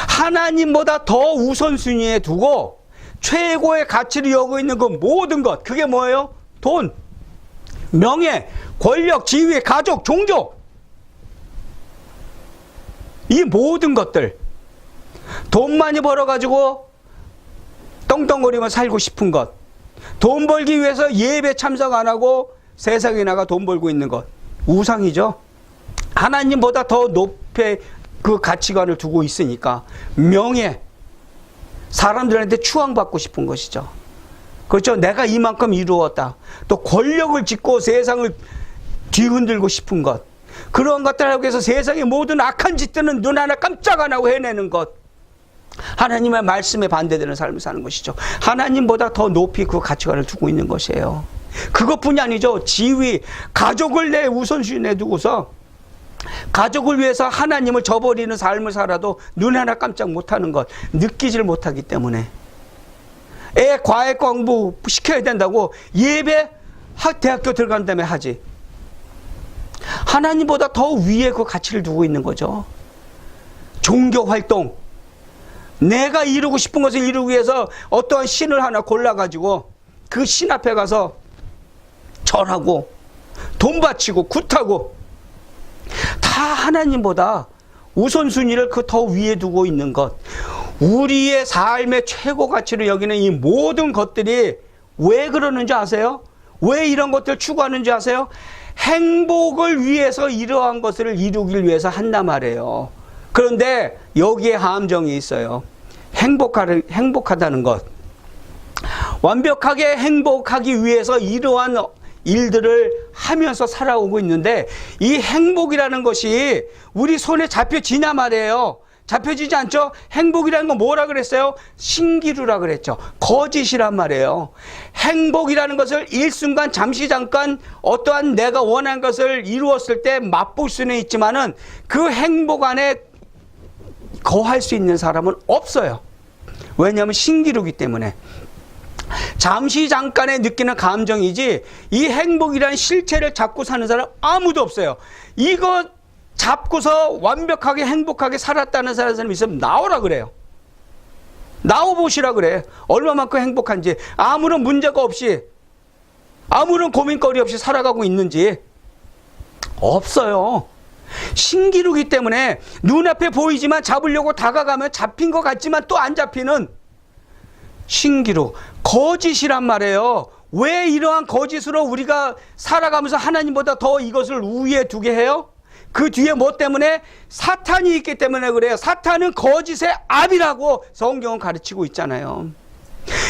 하나님보다 더 우선순위에 두고 최고의 가치를 여기고 있는 그 모든 것, 그게 뭐예요? 돈, 명예, 권력, 지위, 가족, 종족, 이 모든 것들, 돈 많이 벌어가지고 떵떵거리며 살고 싶은 것, 돈 벌기 위해서 예배 참석 안 하고 세상에 나가 돈 벌고 있는 것, 우상이죠. 하나님보다 더 높이 그 가치관을 두고 있으니까. 명예, 사람들한테 추앙받고 싶은 것이죠. 그렇죠. 내가 이만큼 이루었다. 또 권력을 짓고 세상을 뒤흔들고 싶은 것, 그런 것들 하기 위해서 세상의 모든 악한 짓들은 눈 하나 깜짝 안 하고 해내는 것, 하나님의 말씀에 반대되는 삶을 사는 것이죠. 하나님보다 더 높이 그 가치관을 두고 있는 것이에요. 그것뿐이 아니죠. 지위, 가족을 내 우선순위에 두고서 가족을 위해서 하나님을 저버리는 삶을 살아도 눈 하나 깜짝 못하는 것, 느끼질 못하기 때문에 애 과외 공부 시켜야 된다고 예배 대학교 들어간 다음에 하지. 하나님보다 더 위에 그 가치를 두고 있는 거죠. 종교 활동, 내가 이루고 싶은 것을 이루기 위해서 어떠한 신을 하나 골라가지고 그 신 앞에 가서 절하고 돈 바치고 굿하고, 다 하나님보다 우선순위를 그 더 위에 두고 있는 것, 우리의 삶의 최고 가치를 여기는 이 모든 것들이 왜 그러는지 아세요? 왜 이런 것들을 추구하는지 아세요? 행복을 위해서 이러한 것을 이루길 위해서 한단 말이에요. 그런데 여기에 함정이 있어요. 행복하다는 것, 완벽하게 행복하기 위해서 이러한 일들을 하면서 살아오고 있는데, 이 행복이라는 것이 우리 손에 잡혀지냐 말이에요. 잡혀지지 않죠? 행복이라는 건 뭐라 그랬어요? 신기루라 그랬죠. 거짓이란 말이에요. 행복이라는 것을 일순간 잠시 잠깐 어떠한 내가 원하는 것을 이루었을 때 맛볼 수는 있지만은 그 행복 안에 거할 수 있는 사람은 없어요. 왜냐하면 신기루기 때문에. 잠시 잠깐에 느끼는 감정이지 이 행복이라는 실체를 잡고 사는 사람 아무도 없어요. 이거 잡고서 완벽하게 행복하게 살았다는 사람 있으면 나오라 그래요. 나와보시라 그래. 얼마만큼 행복한지, 아무런 문제가 없이, 아무런 고민거리 없이 살아가고 있는지. 없어요. 신기루기 때문에 눈앞에 보이지만 잡으려고 다가가면 잡힌 것 같지만 또 안 잡히는 신기루, 거짓이란 말이에요. 왜 이러한 거짓으로 우리가 살아가면서 하나님보다 더 이것을 우위에 두게 해요? 그 뒤에 뭐 때문에? 사탄이 있기 때문에 그래요. 사탄은 거짓의 압이라고 성경은 가르치고 있잖아요.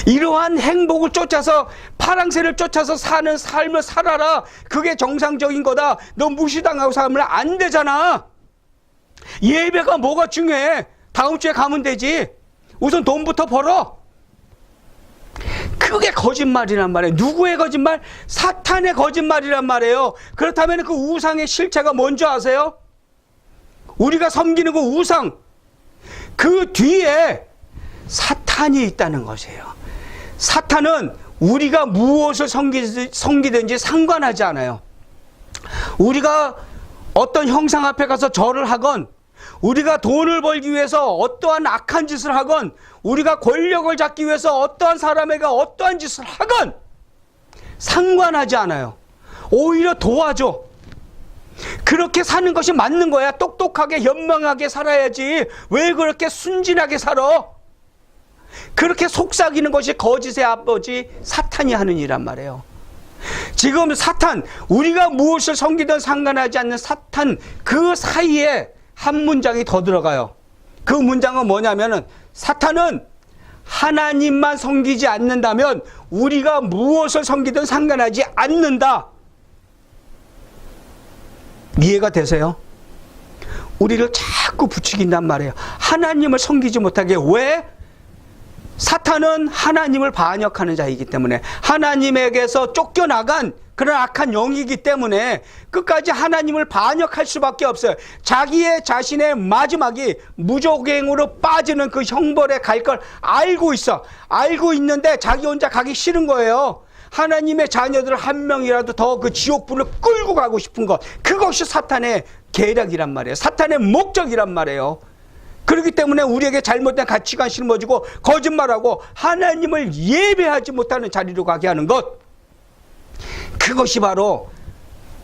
이러한 행복을 쫓아서, 파랑새를 쫓아서 사는 삶을 살아라. 그게 정상적인 거다. 너 무시당하고 살면 안 되잖아. 예배가 뭐가 중요해? 다음 주에 가면 되지. 우선 돈부터 벌어. 그게 거짓말이란 말이에요. 누구의 거짓말? 사탄의 거짓말이란 말이에요. 그렇다면 그 우상의 실체가 뭔지 아세요? 우리가 섬기는 그 우상, 그 뒤에 사탄이 있다는 것이에요. 사탄은 우리가 무엇을 섬기든지 상관하지 않아요. 우리가 어떤 형상 앞에 가서 절을 하건, 우리가 돈을 벌기 위해서 어떠한 악한 짓을 하건, 우리가 권력을 잡기 위해서 어떠한 사람에게 어떠한 짓을 하건 상관하지 않아요. 오히려 도와줘. 그렇게 사는 것이 맞는 거야. 똑똑하게 현명하게 살아야지. 왜 그렇게 순진하게 살아? 그렇게 속삭이는 것이 거짓의 아버지 사탄이 하는 일이란 말이에요. 지금 사탄, 우리가 무엇을 섬기든 상관하지 않는 사탄, 그 사이에 한 문장이 더 들어가요. 그 문장은 뭐냐면은, 사탄은 하나님만 섬기지 않는다면 우리가 무엇을 섬기든 상관하지 않는다. 이해가 되세요? 우리를 자꾸 부추긴단 말이에요. 하나님을 섬기지 못하게. 왜? 사탄은 하나님을 반역하는 자이기 때문에, 하나님에게서 쫓겨나간 그런 악한 영이기 때문에 끝까지 하나님을 반역할 수밖에 없어요. 자기의 자신의 마지막이 무조갱으로 빠지는 그 형벌에 갈 걸 알고 있어. 알고 있는데 자기 혼자 가기 싫은 거예요. 하나님의 자녀들 한 명이라도 더 그 지옥불을 끌고 가고 싶은 것, 그것이 사탄의 계략이란 말이에요. 사탄의 목적이란 말이에요. 그렇기 때문에 우리에게 잘못된 가치관 심어주고 거짓말하고 하나님을 예배하지 못하는 자리로 가게 하는 것, 그것이 바로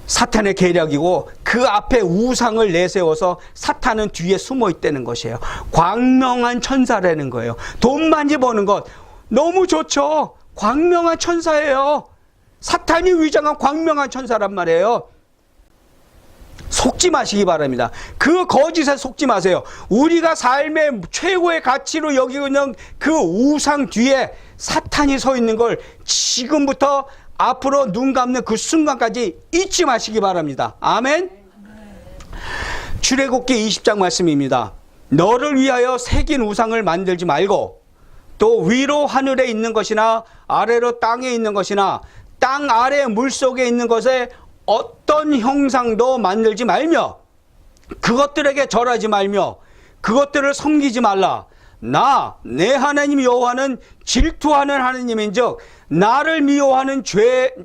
사탄의 계략이고, 그 앞에 우상을 내세워서 사탄은 뒤에 숨어 있다는 것이에요. 광명한 천사라는 거예요. 돈 많이 버는 것 너무 좋죠. 광명한 천사예요. 사탄이 위장한 광명한 천사란 말이에요. 속지 마시기 바랍니다. 그 거짓에 속지 마세요. 우리가 삶의 최고의 가치로 여기고 있는 그 우상 뒤에 사탄이 서 있는 걸 지금부터 앞으로 눈 감는 그 순간까지 잊지 마시기 바랍니다. 아멘. 출애굽기 20장 말씀입니다. 너를 위하여 새긴 우상을 만들지 말고, 또 위로 하늘에 있는 것이나 아래로 땅에 있는 것이나 땅 아래 물속에 있는 것에 어떤 형상도 만들지 말며, 그것들에게 절하지 말며 그것들을 섬기지 말라. 나 내 하나님 여호와는 질투하는 하나님인즉 나를 미워하는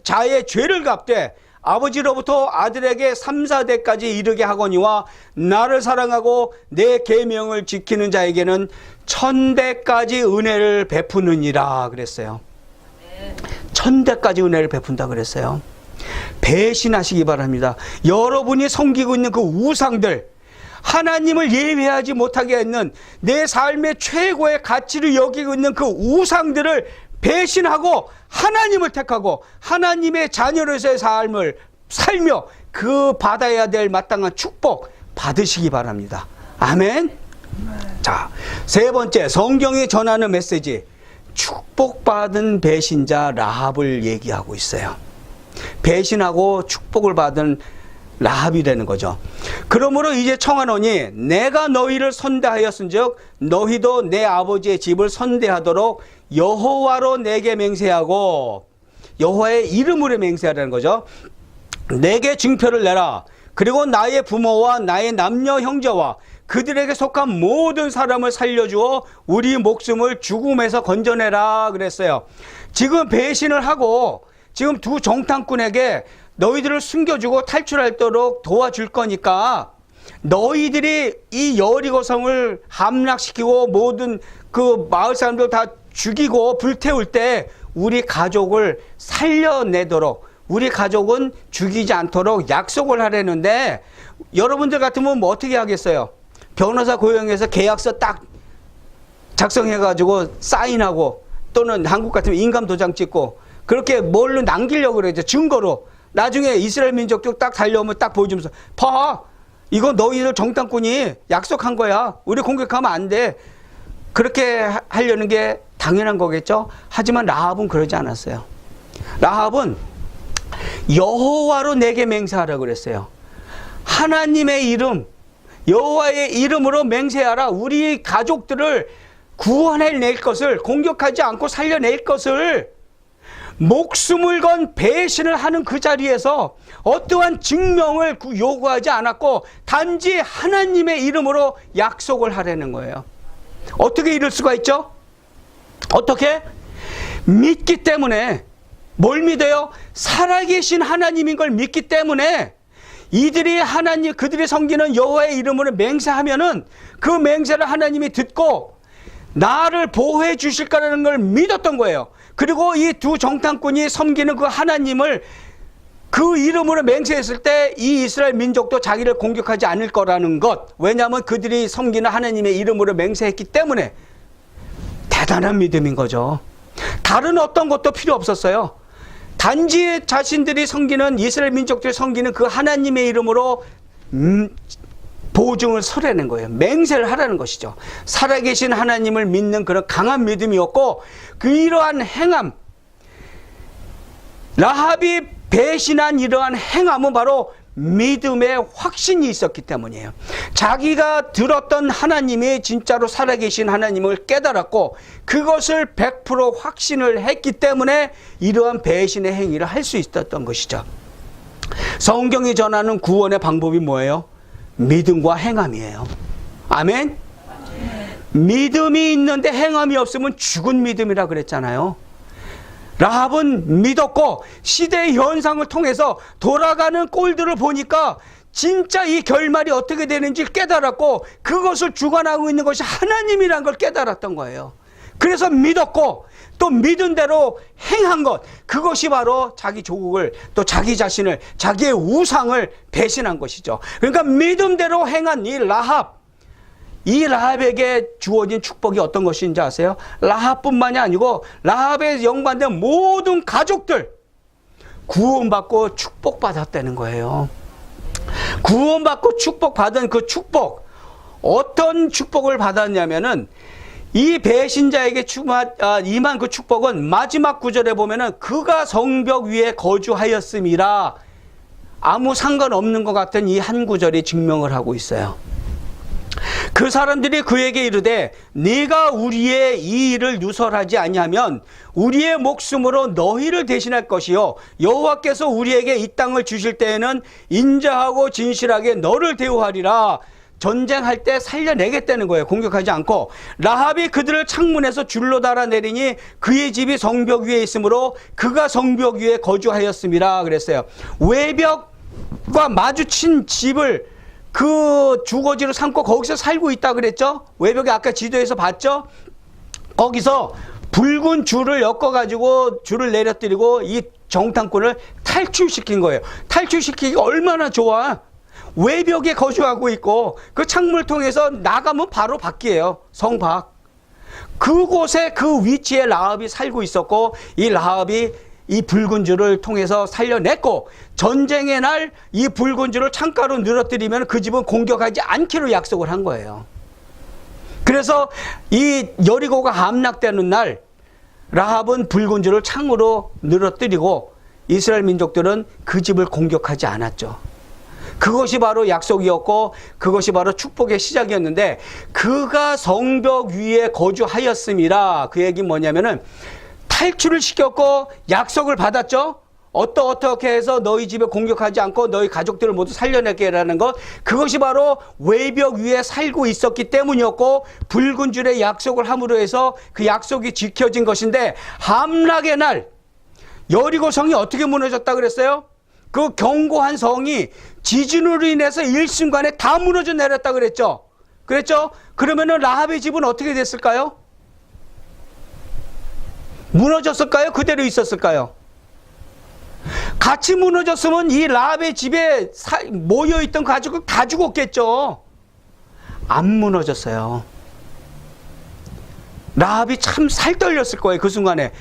자의 죄를 갚되 아버지로부터 아들에게 3, 4대까지 이르게 하거니와 나를 사랑하고 내 계명을 지키는 자에게는 1000대까지 은혜를 베푸느니라 그랬어요. 1000대까지 은혜를 베푼다 그랬어요. 배신하시기 바랍니다. 여러분이 섬기고 있는 그 우상들, 하나님을 예배하지 못하게 했는, 내 삶의 최고의 가치를 여기고 있는 그 우상들을 배신하고 하나님을 택하고 하나님의 자녀로서의 삶을 살며 그 받아야 될 마땅한 축복 받으시기 바랍니다. 아멘. 자, 세 번째, 성경이 전하는 메시지, 축복받은 배신자 라합을 얘기하고 있어요. 배신하고 축복을 받은 라합이라는 거죠. 그러므로 이제 청하노니 내가 너희를 선대하였은즉 너희도 내 아버지의 집을 선대하도록 여호와로 내게 맹세하고, 여호와의 이름으로 맹세하라는 거죠. 내게 증표를 내라. 그리고 나의 부모와 나의 남녀 형제와 그들에게 속한 모든 사람을 살려주어 우리 목숨을 죽음에서 건져내라 그랬어요. 지금 배신을 하고 지금 두 정탐꾼에게 너희들을 숨겨주고 탈출하도록 도와줄 거니까 너희들이 이 여리고성을 함락시키고 모든 그 마을 사람들 다 죽이고 불태울 때 우리 가족을 살려내도록, 우리 가족은 죽이지 않도록 약속을 하려는데, 여러분들 같으면 뭐 어떻게 하겠어요? 변호사 고용해서 계약서 딱 작성해가지고 사인하고, 또는 한국 같으면 인감도장 찍고 그렇게 뭘로 남기려고 그러죠. 증거로. 나중에 이스라엘 민족도 딱 달려오면 딱 보여주면서, 봐, 이거 너희들 정탐꾼이 약속한 거야. 우리 공격하면 안 돼. 그렇게 하려는 게 당연한 거겠죠. 하지만 라합은 그러지 않았어요. 라합은 여호와로 내게 맹세하라 그랬어요. 하나님의 이름, 여호와의 이름으로 맹세하라. 우리 가족들을 구원해낼 것을, 공격하지 않고 살려낼 것을, 목숨을 건 배신을 하는 그 자리에서 어떠한 증명을 요구하지 않았고 단지 하나님의 이름으로 약속을 하라는 거예요. 어떻게 이럴 수가 있죠? 어떻게? 믿기 때문에. 뭘 믿어요? 살아계신 하나님인 걸 믿기 때문에 이들이 하나님, 그들이 섬기는 여호와의 이름으로 맹세하면은 그 맹세를 하나님이 듣고 나를 보호해 주실 거라는 걸 믿었던 거예요. 그리고 이 두 정탐꾼이 섬기는 그 하나님을 그 이름으로 맹세했을 때 이 이스라엘 민족도 자기를 공격하지 않을 거라는 것. 왜냐하면 그들이 섬기는 하나님의 이름으로 맹세했기 때문에. 대단한 믿음인 거죠. 다른 어떤 것도 필요 없었어요. 단지 자신들이 섬기는, 이스라엘 민족들이 섬기는 그 하나님의 이름으로 보증을 서라는 거예요. 맹세를 하라는 것이죠. 살아계신 하나님을 믿는 그런 강한 믿음이었고, 그 이러한 행함, 라합이 배신한 이러한 행함은 바로 믿음의 확신이 있었기 때문이에요. 자기가 들었던 하나님이 진짜로 살아계신 하나님을 깨달았고 그것을 100% 확신을 했기 때문에 이러한 배신의 행위를 할 수 있었던 것이죠. 성경이 전하는 구원의 방법이 뭐예요? 믿음과 행함이에요. 아멘? 믿음이 있는데 행함이 없으면 죽은 믿음이라 그랬잖아요. 라합은 믿었고 시대의 현상을 통해서 돌아가는 꼴들을 보니까 진짜 이 결말이 어떻게 되는지 깨달았고 그것을 주관하고 있는 것이 하나님이라는 걸 깨달았던 거예요. 그래서 믿었고 또 믿은 대로 행한 것, 그것이 바로 자기 조국을, 또 자기 자신을, 자기의 우상을 배신한 것이죠. 그러니까 믿음대로 행한 이 라합, 이 라합에게 주어진 축복이 어떤 것인지 아세요? 라합뿐만이 아니고 라합에 연관된 모든 가족들 구원받고 축복받았다는 거예요. 구원받고 축복받은 그 축복, 어떤 축복을 받았냐면은 이 배신자에게 임한 그 축복은 마지막 구절에 보면은 그가 성벽 위에 거주하였음이라, 아무 상관없는 것 같은 이 한 구절이 증명을 하고 있어요. 그 사람들이 그에게 이르되 네가 우리의 이 일을 유설하지 아니하면 우리의 목숨으로 너희를 대신할 것이요 여호와께서 우리에게 이 땅을 주실 때에는 인자하고 진실하게 너를 대우하리라. 전쟁할 때 살려내겠다는 거예요. 공격하지 않고. 라합이 그들을 창문에서 줄로 달아내리니 그의 집이 성벽 위에 있으므로 그가 성벽 위에 거주하였음이라 그랬어요. 외벽과 마주친 집을 그 주거지로 삼고 거기서 살고 있다 그랬죠. 외벽에 아까 지도에서 봤죠. 거기서 붉은 줄을 엮어가지고 줄을 내려뜨리고 이 정탐꾼을 탈출시킨 거예요. 탈출시키기 얼마나 좋아. 외벽에 거주하고 있고 그 창문을 통해서 나가면 바로 밖이에요. 성 밖. 그곳에 그 위치에 라합이 살고 있었고 이 라합이 이 붉은 줄을 통해서 살려냈고 전쟁의 날 이 붉은 줄을 창가로 늘어뜨리면 그 집은 공격하지 않기로 약속을 한 거예요. 그래서 이 여리고가 함락되는 날 라합은 붉은 줄을 창으로 늘어뜨리고 이스라엘 민족들은 그 집을 공격하지 않았죠. 그것이 바로 약속이었고 그것이 바로 축복의 시작이었는데, 그가 성벽 위에 거주하였음이라, 그 얘기는 뭐냐면은 탈출을 시켰고 약속을 받았죠. 어떻게 해서 너희 집에 공격하지 않고 너희 가족들을 모두 살려내게라는 것, 그것이 바로 외벽 위에 살고 있었기 때문이었고, 붉은 줄의 약속을 함으로 해서 그 약속이 지켜진 것인데, 함락의 날 여리고 성이 어떻게 무너졌다 그랬어요? 그 견고한 성이 지진으로 인해서 일순간에 다 무너져 내렸다 그랬죠. 그러면은 라합의 집은 어떻게 됐을까요? 무너졌을까요? 그대로 있었을까요? 같이 무너졌으면 이 라합의 집에 모여있던 가족은 다 죽었겠죠. 안 무너졌어요. 라합이 참 살떨렸을 거예요. 그 순간에.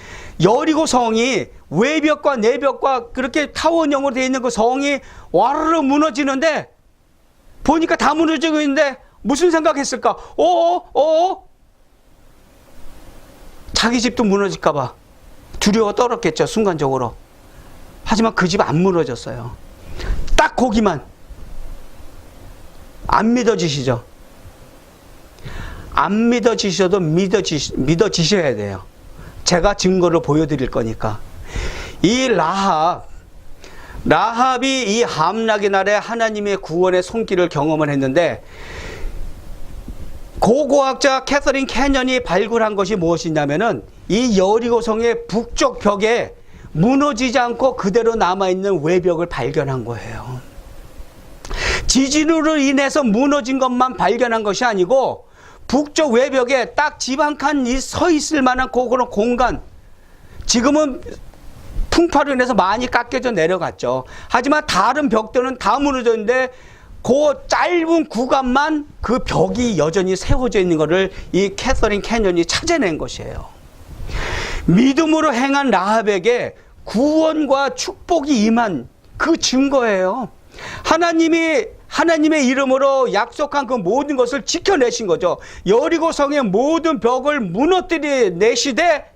여리고 성이 외벽과 내벽과 그렇게 타원형으로 되어 있는 그 성이 와르르 무너지는데, 보니까 다 무너지고 있는데 무슨 생각했을까? 자기 집도 무너질까 봐 두려워 떨었겠죠, 순간적으로. 하지만 그 집 안 무너졌어요. 딱 거기만. 안 믿어지시죠? 안 믿어지셔도 믿어지셔야 돼요. 제가 증거를 보여드릴 거니까. 이 라합이 이 함락의 날에 하나님의 구원의 손길을 경험을 했는데, 고고학자 캐서린 캐년이 발굴한 것이 무엇이냐면은 이 여리고성의 북쪽 벽에 무너지지 않고 그대로 남아있는 외벽을 발견한 거예요. 지진으로 인해서 무너진 것만 발견한 것이 아니고, 북쪽 외벽에 딱 집 한 칸 서 있을 만한 그런 공간, 지금은 풍파로 인해서 많이 깎여져 내려갔죠. 하지만 다른 벽들은 다 무너졌는데 그 짧은 구간만 그 벽이 여전히 세워져 있는 것을 이 캐서린 캐년이 찾아낸 것이에요. 믿음으로 행한 라합에게 구원과 축복이 임한 그 증거예요. 하나님의 이름으로 약속한 그 모든 것을 지켜내신 거죠. 여리고성의 모든 벽을 무너뜨려 내시되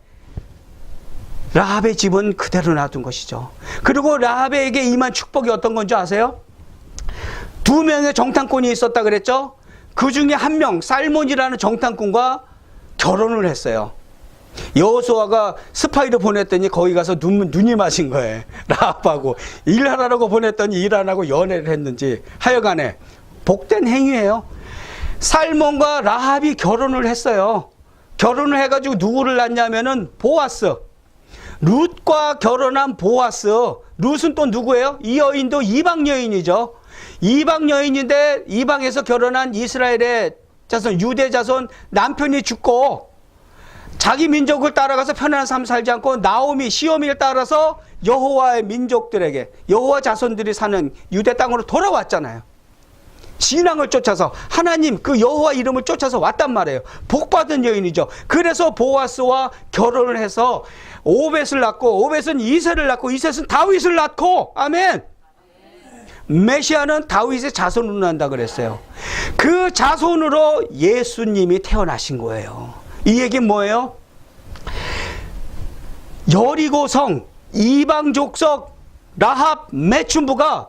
라합의 집은 그대로 놔둔 것이죠. 그리고 라합에게 임한 축복이 어떤 건지 아세요? 2명의 정탐꾼이 있었다 그랬죠. 그 중에 한 명, 살몬이라는 정탐꾼과 결혼을 했어요. 여호수아가 스파이를 보냈더니 거기 가서 눈이 마신 거예요. 라합하고 일하라고 보냈더니 일 안 하고 연애를 했는지 하여간에 복된 행위예요. 살몬과 라합이 결혼을 했어요. 결혼을 해가지고 누구를 낳냐면은 보아스, 룻과 결혼한 보아스. 룻은 또 누구예요? 이 여인도 이방 여인이죠. 이방 여인인데 이방에서 결혼한 이스라엘의 자손, 유대 자손, 남편이 죽고 자기 민족을 따라가서 편안한 삶 살지 않고 시오미를 따라서 여호와의 민족들에게, 여호와 자손들이 사는 유대 땅으로 돌아왔잖아요. 신앙을 쫓아서 하나님 그 여호와 이름을 쫓아서 왔단 말이에요. 복받은 여인이죠. 그래서 보아스와 결혼을 해서 오벳을 낳고, 오벳은 이새를 낳고, 이새는 다윗을 낳고, 아멘. 메시아는 다윗의 자손으로 난다 그랬어요. 그 자손으로 예수님이 태어나신 거예요. 이 얘기는 뭐예요? 여리고성 이방 족속 라합 매춘부가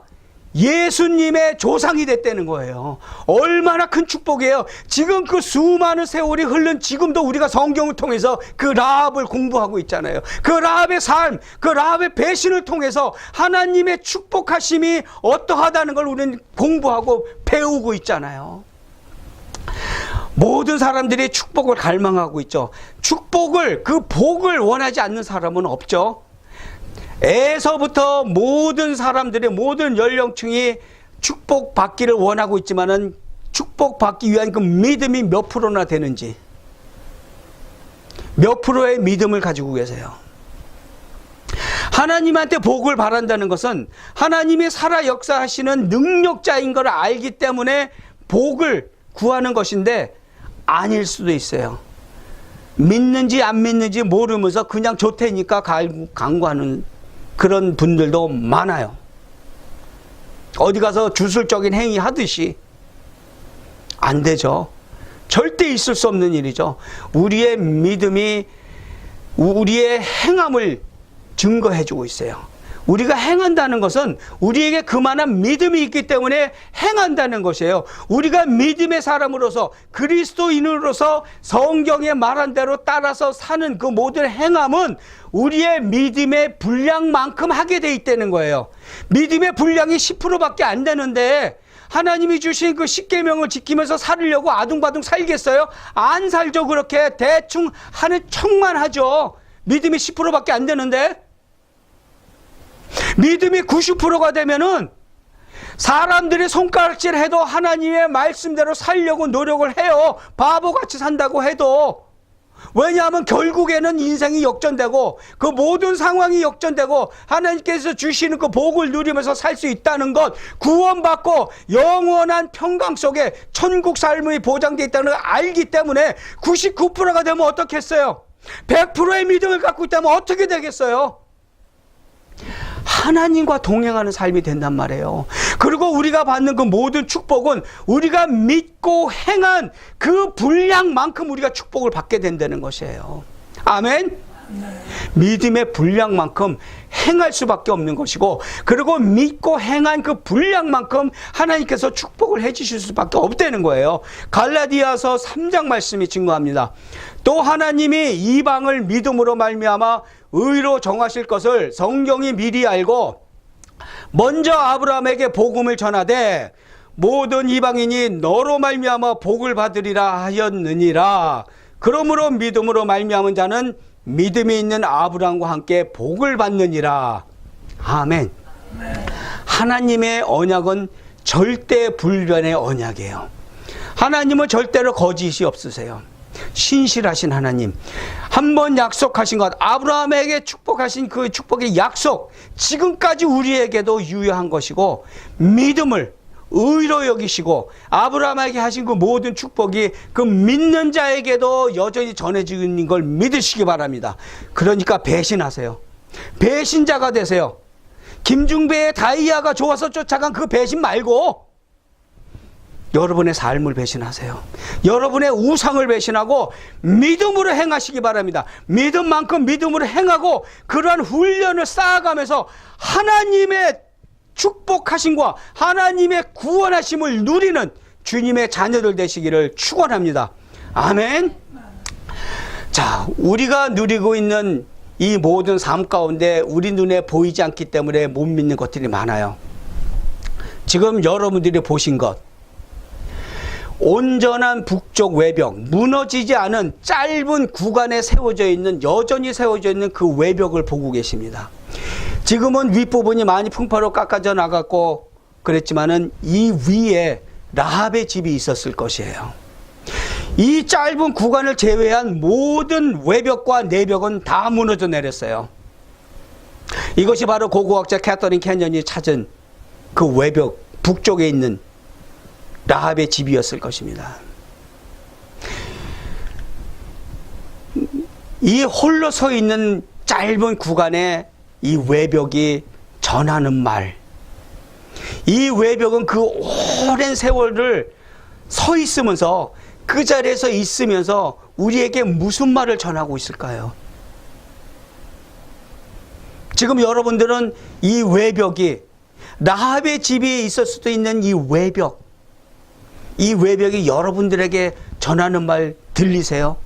예수님의 조상이 됐다는 거예요. 얼마나 큰 축복이에요. 지금 그 수많은 세월이 흐른 지금도 우리가 성경을 통해서 그 라합을 공부하고 있잖아요. 그 라합의 삶, 그 라합의 배신을 통해서 하나님의 축복하심이 어떠하다는 걸 우리는 공부하고 배우고 있잖아요. 모든 사람들이 축복을 갈망하고 있죠. 축복을, 그 복을 원하지 않는 사람은 없죠. 에서부터 모든 사람들의 모든 연령층이 축복받기를 원하고 있지만은 축복받기 위한 그 믿음이 몇 프로나 되는지, 몇 프로의 믿음을 가지고 계세요. 하나님한테 복을 바란다는 것은 하나님이 살아 역사하시는 능력자인 걸 알기 때문에 복을 구하는 것인데 아닐 수도 있어요. 믿는지 안 믿는지 모르면서 그냥 좋다니까 간구하는 그런 분들도 많아요. 어디 가서 주술적인 행위 하듯이. 안 되죠. 절대 있을 수 없는 일이죠. 우리의 믿음이 우리의 행함을 증거해 주고 있어요. 우리가 행한다는 것은 우리에게 그만한 믿음이 있기 때문에 행한다는 것이에요. 우리가 믿음의 사람으로서 그리스도인으로서 성경에 말한 대로 따라서 사는 그 모든 행함은 우리의 믿음의 분량만큼 하게 돼 있다는 거예요. 믿음의 분량이 10%밖에 안 되는데 하나님이 주신 그 십계명을 지키면서 살으려고 아둥바둥 살겠어요? 안 살죠. 그렇게 대충 하는 척만 하죠. 믿음이 10%밖에 안 되는데 믿음이 90%가 되면은 사람들이 손가락질 해도 하나님의 말씀대로 살려고 노력을 해요. 바보같이 산다고 해도. 왜냐하면 결국에는 인생이 역전되고 그 모든 상황이 역전되고 하나님께서 주시는 그 복을 누리면서 살 수 있다는 것, 구원받고 영원한 평강 속에 천국 삶이 보장되어 있다는 걸 알기 때문에 99%가 되면 어떻겠어요? 100%의 믿음을 갖고 있다면 어떻게 되겠어요? 하나님과 동행하는 삶이 된단 말이에요. 그리고 우리가 받는 그 모든 축복은 우리가 믿고 행한 그 분량만큼 우리가 축복을 받게 된다는 것이에요. 아멘? 믿음의 분량만큼 행할 수밖에 없는 것이고, 그리고 믿고 행한 그 분량만큼 하나님께서 축복을 해주실 수밖에 없다는 거예요. 갈라디아서 3장 말씀이 증거합니다. 또 하나님이 이방을 믿음으로 말미암아 의로 정하실 것을 성경이 미리 알고 먼저 아브라함에게 복음을 전하되 모든 이방인이 너로 말미암아 복을 받으리라 하였느니라. 그러므로 믿음으로 말미암은 자는 믿음이 있는 아브라함과 함께 복을 받느니라. 아멘. 하나님의 언약은 절대 불변의 언약이에요. 하나님은 절대로 거짓이 없으세요. 신실하신 하나님, 한번 약속하신 것, 아브라함에게 축복하신 그 축복의 약속, 지금까지 우리에게도 유효한 것이고, 믿음을 의로 여기시고 아브라함에게 하신 그 모든 축복이 그 믿는 자에게도 여전히 전해지는 걸 믿으시기 바랍니다. 그러니까 배신하세요. 배신자가 되세요. 김중배의 다이아가 좋아서 쫓아간 그 배신 말고 여러분의 삶을 배신하세요. 여러분의 우상을 배신하고 믿음으로 행하시기 바랍니다. 믿음만큼 믿음으로 행하고 그러한 훈련을 쌓아가면서 하나님의 축복하심과 하나님의 구원하심을 누리는 주님의 자녀들 되시기를 축원합니다. 아멘. 자, 우리가 누리고 있는 이 모든 삶 가운데 우리 눈에 보이지 않기 때문에 못 믿는 것들이 많아요. 지금 여러분들이 보신 것, 온전한 북쪽 외벽, 무너지지 않은 짧은 구간에 세워져 있는, 여전히 세워져 있는 그 외벽을 보고 계십니다. 지금은 윗부분이 많이 풍파로 깎아져 나갔고 그랬지만은 이 위에 라합의 집이 있었을 것이에요. 이 짧은 구간을 제외한 모든 외벽과 내벽은 다 무너져 내렸어요. 이것이 바로 고고학자 캐서린 캐년이 찾은 그 외벽, 북쪽에 있는 라합의 집이었을 것입니다. 이 홀로 서 있는 짧은 구간에 이 외벽이 전하는 말, 이 외벽은 그 오랜 세월을 서 있으면서 그 자리에서 있으면서 우리에게 무슨 말을 전하고 있을까요? 지금 여러분들은 이 외벽이 라합의 집이 있을 수도 있는 이 외벽, 이 외벽이 여러분들에게 전하는 말 들리세요?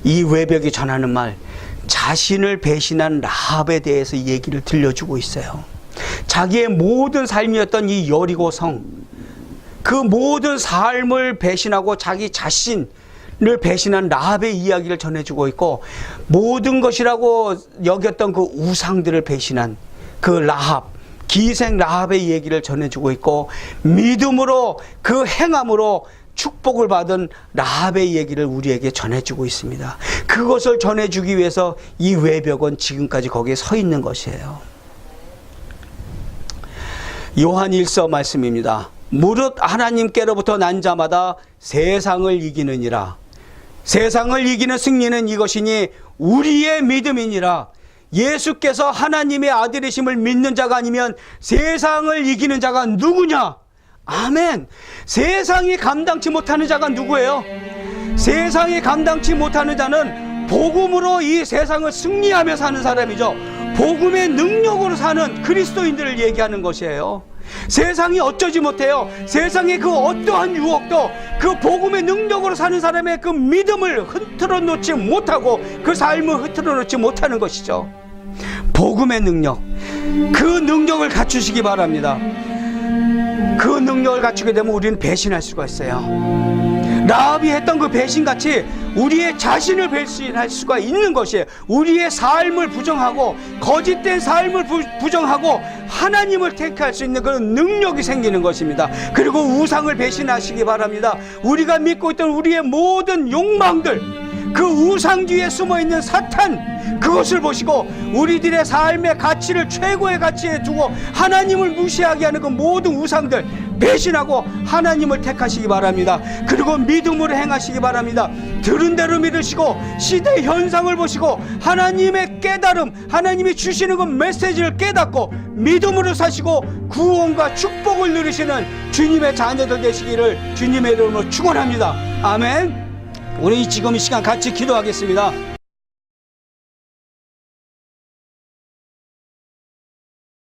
이 외벽이 전하는 말, 자신을 배신한 라합에 대해서 얘기를 들려주고 있어요. 자기의 모든 삶이었던 이 여리고성, 그 모든 삶을 배신하고 자기 자신을 배신한 라합의 이야기를 전해주고 있고, 모든 것이라고 여겼던 그 우상들을 배신한 그 라합, 기생 라합의 얘기를 전해주고 있고, 믿음으로 그 행함으로 축복을 받은 라합의 얘기를 우리에게 전해주고 있습니다. 그것을 전해주기 위해서 이 외벽은 지금까지 거기에 서 있는 것이에요. 요한 1서 말씀입니다. 무릇 하나님께로부터 난 자마다 세상을 이기느니라. 세상을 이기는 승리는 이것이니 우리의 믿음이니라. 예수께서 하나님의 아들이심을 믿는 자가 아니면 세상을 이기는 자가 누구냐? 아멘. 세상이 감당치 못하는 자가 누구예요? 세상이 감당치 못하는 자는 복음으로 이 세상을 승리하며 사는 사람이죠. 복음의 능력으로 사는 그리스도인들을 얘기하는 것이에요. 세상이 어쩌지 못해요. 세상의 그 어떠한 유혹도 그 복음의 능력으로 사는 사람의 그 믿음을 흐트러 놓지 못하고 그 삶을 흐트러 놓지 못하는 것이죠. 복음의 능력, 그 능력을 갖추시기 바랍니다. 그 능력을 갖추게 되면 우리는 배신할 수가 있어요. 라합이 했던 그 배신같이 우리의 자신을 배신할 수가 있는 것이에요. 우리의 삶을 부정하고 거짓된 삶을 부정하고 하나님을 택할 수 있는 그런 능력이 생기는 것입니다. 그리고 우상을 배신하시기 바랍니다. 우리가 믿고 있던 우리의 모든 욕망들, 그 우상 뒤에 숨어있는 사탄, 그것을 보시고 우리들의 삶의 가치를 최고의 가치에 두고 하나님을 무시하게 하는 그 모든 우상들 배신하고 하나님을 택하시기 바랍니다. 그리고 믿음으로 행하시기 바랍니다. 들은 대로 믿으시고 시대 현상을 보시고 하나님의 깨달음, 하나님이 주시는 그 메시지를 깨닫고 믿음으로 사시고 구원과 축복을 누리시는 주님의 자녀들 되시기를 주님의 이름으로 축원합니다. 아멘. 우리 지금 이 시간 같이 기도하겠습니다.